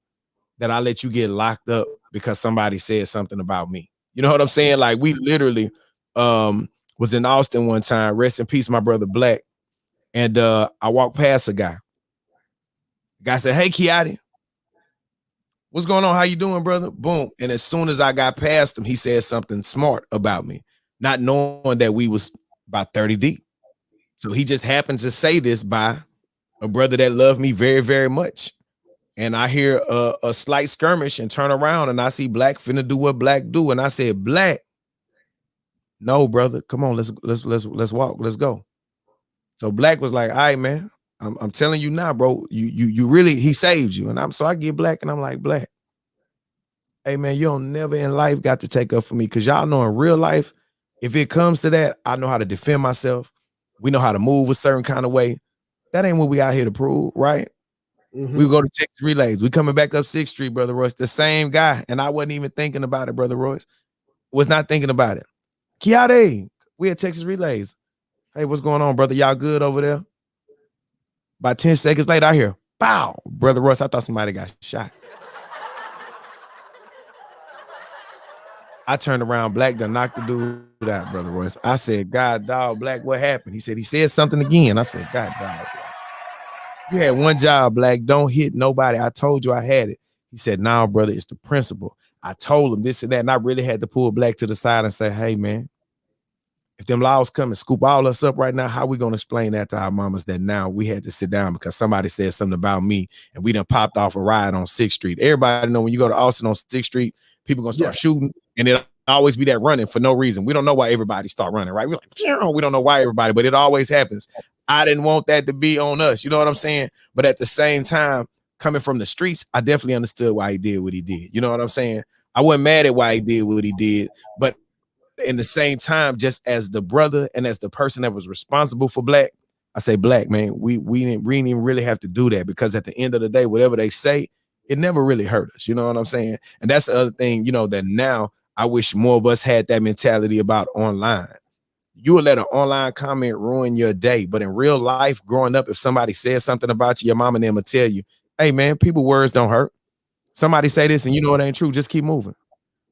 that I let you get locked up because somebody said something about me? You know what I'm saying? Like, we literally was in Austin one time, rest in peace, my brother Black. And I walked past a guy. The guy said, hey, Kiati, what's going on? How you doing, brother? Boom. And as soon as I got past him, he said something smart about me, not knowing that we was about 30 deep. So he just happens to say this by a brother that loved me very, very much. And I hear a slight skirmish and turn around and I see Black finna do what Black do. And I said, Black, no, brother, come on, let's walk, let's go. So Black was like, all right, man, I'm telling you now, bro, you really, he saved you. And so I get Black and I'm like, Black, hey, man, you don't never in life got to take up for me, because y'all know in real life, if it comes to that, I know how to defend myself. We know how to move a certain kind of way. That ain't what we out here to prove, right? Mm-hmm. We go to Texas Relays. We coming back up 6th Street, Brother Royce. The same guy. And I wasn't even thinking about it, Brother Royce. Was not thinking about it. Kiade, we at Texas Relays. Hey, what's going on, brother? Y'all good over there? About 10 seconds later, I hear, pow, Brother Royce. I thought somebody got shot. I turned around, Black done knocked the dude out, Brother Royce. I said, God, dog, Black, what happened? He said something again. I said, God, dog, you had one job, Black. Don't hit nobody. I told you I had it. He said, nah, brother, it's the principle. I told him this and that, and I really had to pull Black to the side and say, hey, man, if them laws come and scoop all us up right now, how we going to explain that to our mamas that now we had to sit down because somebody said something about me and we done popped off a ride on 6th Street? Everybody know when you go to Austin on 6th Street, people going to start shooting, and it'll always be that running for no reason. We don't know why everybody start running, right? We're like, we don't know why everybody, but it always happens. I didn't want that to be on us. You know what I'm saying? But at the same time, coming from the streets, I definitely understood why he did what he did. You know what I'm saying? I wasn't mad at why he did what he did, but in the same time, just as the brother and as the person that was responsible for Black, I say, Black, man, we didn't even really have to do that, because at the end of the day, whatever they say, it never really hurt us. You know what I'm saying? And that's the other thing, you know, that now I wish more of us had that mentality about online. You will let an online comment ruin your day, but in real life, growing up, if somebody says something about you, your mom and them will tell you, hey, man, people words don't hurt. Somebody say this and you know it ain't true, just keep moving.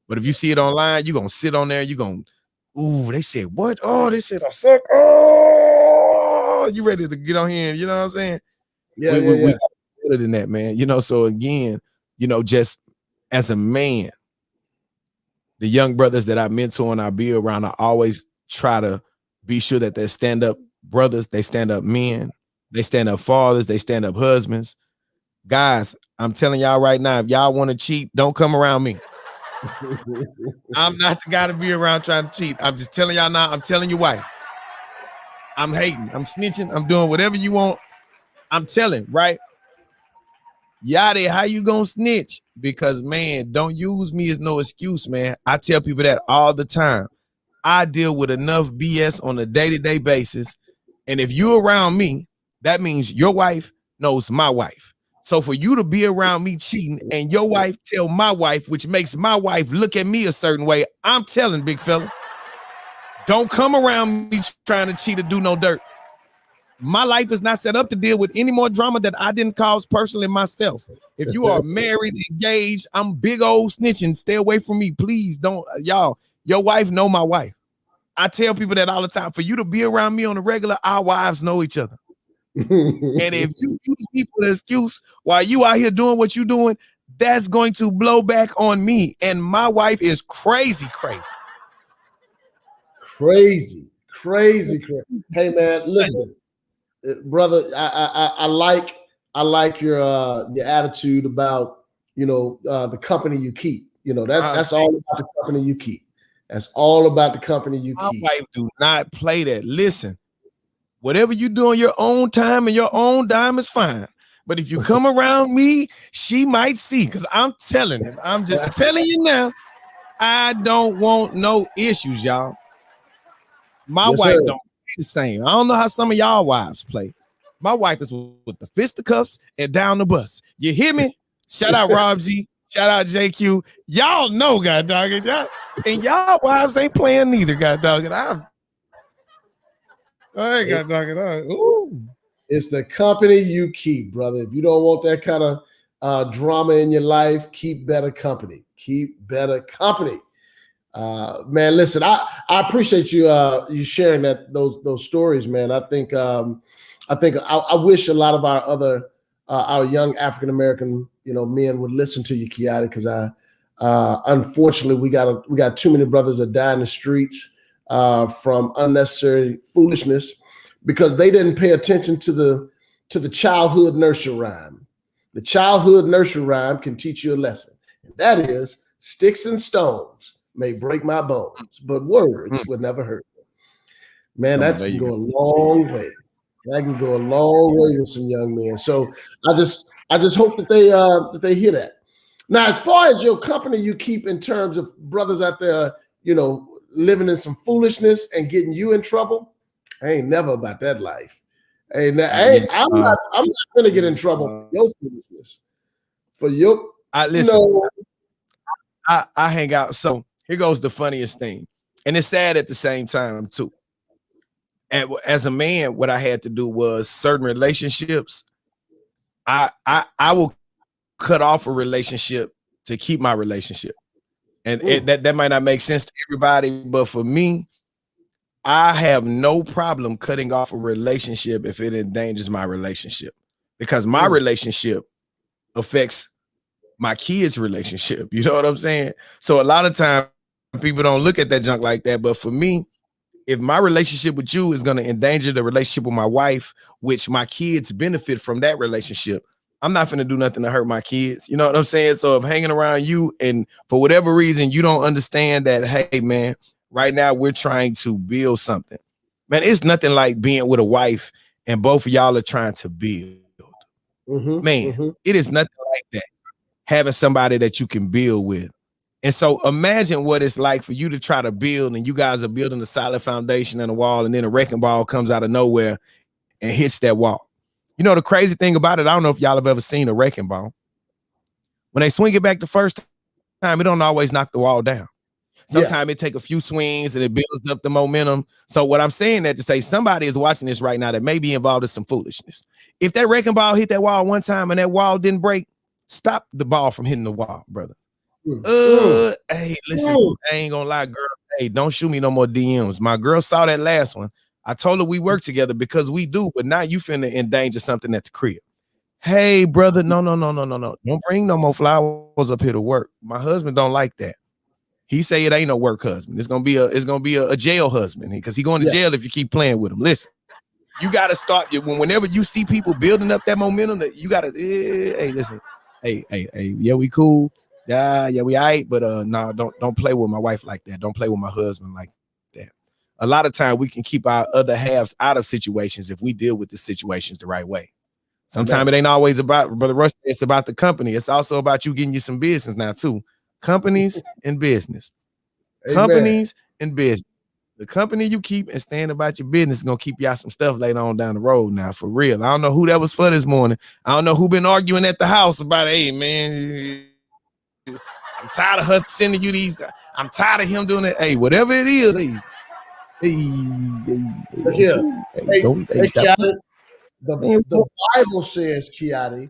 But if you see it online, you're going to sit on there, you're going to, ooh, they said what? Oh, they said I suck. Oh, you ready to get on here and, you know what I'm saying? Yeah, we got better than that, man. You know, so again, you know, just as a man, the young brothers that I mentor and I be around, I always try to be sure that they stand up brothers, they stand up men, they stand up fathers, they stand up husbands. Guys, I'm telling y'all right now, if y'all want to cheat, don't come around me. I'm not the guy to be around trying to cheat. I'm just telling y'all now, I'm telling your wife. I'm hating, I'm snitching, I'm doing whatever you want. I'm telling, right? Yadi, how you gonna snitch? Because, man, don't use me as no excuse, man. I tell people that all the time. I deal with enough BS on a day-to-day basis. And if you're around me, that means your wife knows my wife. So for you to be around me cheating and your wife tell my wife, which makes my wife look at me a certain way, I'm telling, big fella, don't come around me trying to cheat or do no dirt. My life is not set up to deal with any more drama that I didn't cause personally myself. If you are married, engaged, I'm big old snitching. Stay away from me, please. Don't, y'all. Your wife know my wife. I tell people that all the time. For you to be around me on a regular, our wives know each other. And if you use me for the excuse while you out here doing what you're doing, that's going to blow back on me. And my wife is crazy. Crazy. Hey, man, listen, brother, I like your attitude about, you know, the company you keep. You know, that's all about the company you keep. That's all about the company you keep. My wife do not play that. Listen, whatever you do on your own time and your own dime is fine. But if you come around me, she might see, because I'm telling him, I'm just telling you now, I don't want no issues, y'all. My wife don't play the same. I don't know how some of y'all wives play. My wife is with the fisticuffs and down the bus. You hear me? Shout out Rob G. Shout out JQ. Y'all know, God dog it. And y'all wives ain't playing neither, God dog it. I ain't got knock it out. Ooh. It's the company you keep, brother. If you don't want that kind of drama in your life, keep better company. Keep better company. Man, listen, I appreciate you you sharing those stories, man. I think I wish a lot of our young African American men would listen to you, Kiati, because unfortunately we got too many brothers that die in the streets from unnecessary foolishness because they didn't pay attention to the childhood nursery rhyme. The childhood nursery rhyme can teach you a lesson, and that is sticks and stones may break my bones, but words would never hurt me. Man, that can go a long way. That can go a long way with some young men. So I just hope that they hear that. Now, as far as your company you keep in terms of brothers out there, living in some foolishness and getting you in trouble, I ain't never about that life. I'm not gonna get in trouble for your foolishness. For your I hang out. So here goes the funniest thing. And it's sad at the same time, too. And as a man, what I had to do was certain relationships, I will cut off a relationship to keep my relationship. And that might not make sense to everybody, but for me, I have no problem cutting off a relationship if it endangers my relationship. Because my relationship affects my kids' relationship. You know what I'm saying? So a lot of times people don't look at that junk like that. But for me, if my relationship with you is going to endanger the relationship with my wife, which my kids benefit from that relationship, I'm not going to do nothing to hurt my kids. You know what I'm saying? So if hanging around you and for whatever reason, you don't understand that, hey, man, right now we're trying to build something. Man, it's nothing like being with a wife and both of y'all are trying to build. It is nothing like that. Having somebody that you can build with. And so imagine what it's like for you to try to build and you guys are building a solid foundation and a wall and then a wrecking ball comes out of nowhere and hits that wall. You know, the crazy thing about it, I don't know if y'all have ever seen a wrecking ball. When they swing it back the first time, it don't always knock the wall down. Sometimes it take a few swings and it builds up the momentum. So what I'm saying that to say somebody is watching this right now that may be involved in some foolishness. If that wrecking ball hit that wall one time and that wall didn't break, stop the ball from hitting the wall, brother. Hey, listen, I ain't gonna lie, girl. Hey, don't shoot me no more DMs. My girl saw that last one. I told her we work together because we do, but now you finna endanger something at the crib. Hey, brother, no. Don't bring no more flowers up here to work. My husband don't like that. He say it ain't no work husband. It's gonna be a jail husband because he going to jail if you keep playing with him. Listen. You gotta start whenever you see people building up that momentum, that you gotta hey, listen, hey, yeah, we cool. Yeah, we all right, but no, don't play with my wife like that. Don't play with my husband like that. A lot of time we can keep our other halves out of situations if we deal with the situations the right way. Sometimes it ain't always about, Brother Royce, it's about the company. It's also about you getting you some business now too. Companies and business. Companies and business. The company you keep and stand about your business is gonna keep y'all some stuff later on down the road now, for real. I don't know who that was for this morning. I don't know who been arguing at the house about, hey, man, I'm tired of her sending you these. I'm tired of him doing it. Hey, whatever it is, stop. The Bible says, Kiati,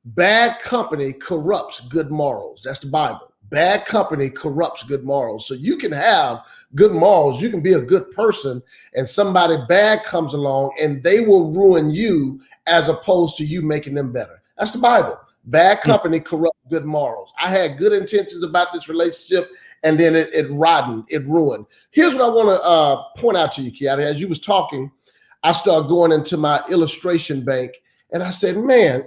bad company corrupts good morals. That's the Bible. Bad company corrupts good morals. So you can have good morals. You can be a good person and somebody bad comes along and they will ruin you as opposed to you making them better. That's the Bible. Bad company corrupts good morals. I had good intentions about this relationship and then it rotten, it ruined. Here's what I want to point out to you, Kiati. As you was talking, I started going into my illustration bank and I said, man,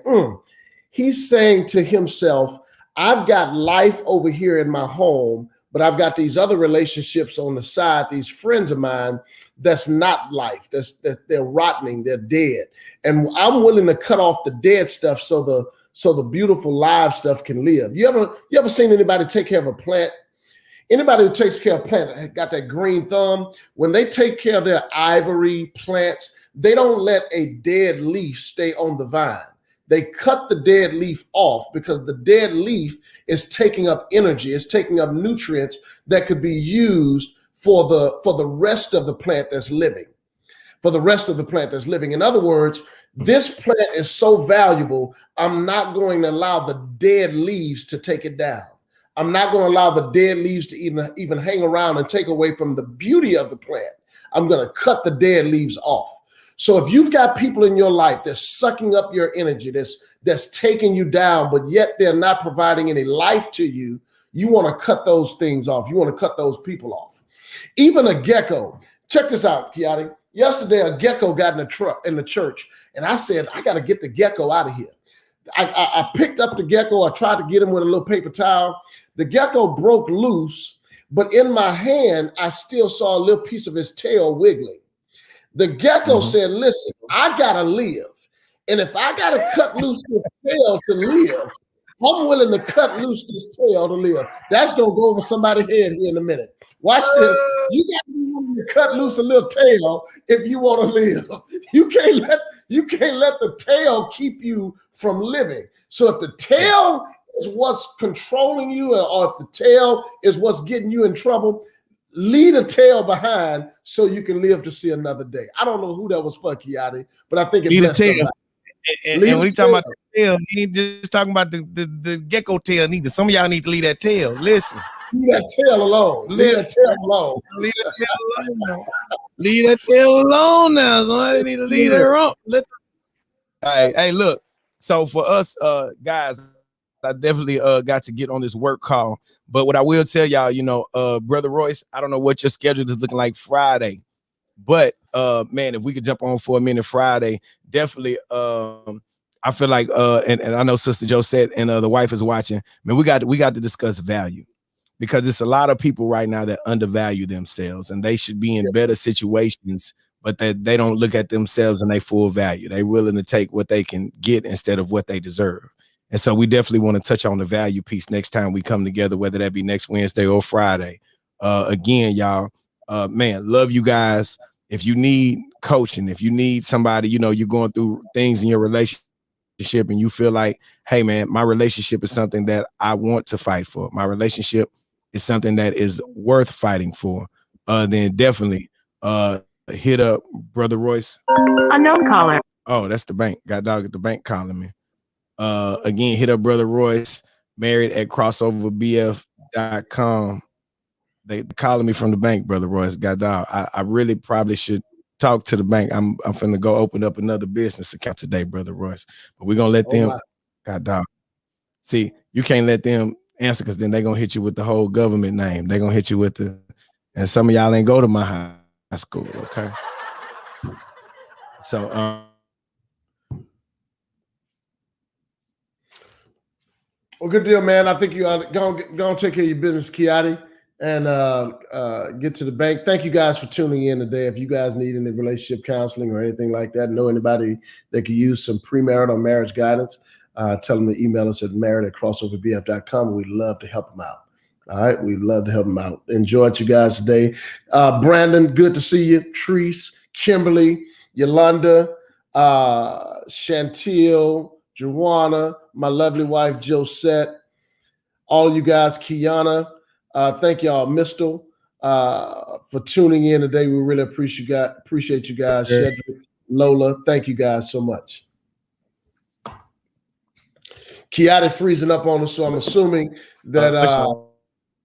he's saying to himself, I've got life over here in my home, but I've got these other relationships on the side, these friends of mine, that's not life. That they're rotting, they're dead. And I'm willing to cut off the dead stuff so the beautiful live stuff can live. You ever seen anybody take care of a plant? Anybody who takes care of a plant got that green thumb. When they take care of their ivory plants, they don't let a dead leaf stay on the vine. They cut the dead leaf off because the dead leaf is taking up energy. It's taking up nutrients that could be used for the rest of the plant that's living. for the rest of the plant that's living. In other words, this plant is so valuable, I'm not going to allow the dead leaves to take it down. I'm not going to allow the dead leaves to even hang around and take away from the beauty of the plant. I'm going to cut the dead leaves off. So if you've got people in your life that's sucking up your energy, that's taking you down, but yet they're not providing any life to you, you want to cut those things off. You want to cut those people off. Even a gecko. Check this out, Kiati. Yesterday, a gecko got in the church, and I said, I got to get the gecko out of here. I picked up the gecko. I tried to get him with a little paper towel. The gecko broke loose, but in my hand, I still saw a little piece of his tail wiggling. The gecko said, listen, I got to live. And if I got to cut loose his tail to live, I'm willing to cut loose this tail to live. That's going to go over somebody's head here in a minute. Watch this. You got to be willing to cut loose a little tail if you want to live. You can't let the tail keep you from living. So if the tail is what's controlling you, or if the tail is what's getting you in trouble, leave the tail behind so you can live to see another day. I don't know who that was for, Kiati, but I think it blessed somebody. And when he's talking about the tail, he ain't just talking about the gecko tail neither. Some of y'all need to leave that tail. Listen. Leave that tail alone. Leave that tail alone. Leave that tail alone. Leave that tail alone now. Somebody need to leave that alone. Hey, look. So for us guys, I definitely got to get on this work call. But what I will tell y'all, Brother Royce, I don't know what your schedule is looking like Friday. But man, if we could jump on for a minute Friday, definitely I feel like and I know Sister Joe said, and the wife is watching, man, we got to discuss value, because it's a lot of people right now that undervalue themselves, and they should be in better situations, but that they don't look at themselves in their full value. They're willing to take what they can get instead of what they deserve. And so we definitely want to touch on the value piece next time we come together, whether that be next Wednesday or Friday. Again, y'all, man, love you guys. If you need coaching, if you need somebody, you're going through things in your relationship and you feel like, hey, man, my relationship is something that I want to fight for. My relationship is something that is worth fighting for. Then definitely hit up Brother Royce. Unknown caller. Oh, that's the bank. Got dog at the bank calling me. Again, hit up Brother Royce, married at crossoverbf.com. They calling me from the bank, Brother Royce. Got dog. I really probably should talk to the bank. I'm finna go open up another business account today, Brother Royce. But we're gonna let them. Got dog. See, you can't let them answer, because then they're gonna hit you with the whole government name. They're gonna hit you with and some of y'all ain't go to my high school, okay? So well, good deal, man. I think you ought to go take care of your business, Kiati, and get to the bank. Thank you guys for tuning in today. If you guys need any relationship counseling or anything like that, know anybody that could use some premarital marriage guidance, tell them to email us at married@crossoverbf.com. We'd love to help them out. All right, we'd love to help them out. Enjoyed you guys today. Brandon, good to see you. Treese, Kimberly, Yolanda, Chantil, Joanna, my lovely wife, Josette, all of you guys, Kiana, thank y'all, Mistel, for tuning in today. We really appreciate you guys. Sure. Shedrick, Lola, thank you guys so much. Kiati freezing up on us, so I'm assuming that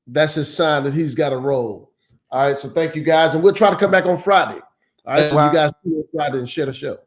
that's his sign that he's got a roll. All right, so thank you guys, and we'll try to come back on Friday. All right, so you guys see you Friday and share the show.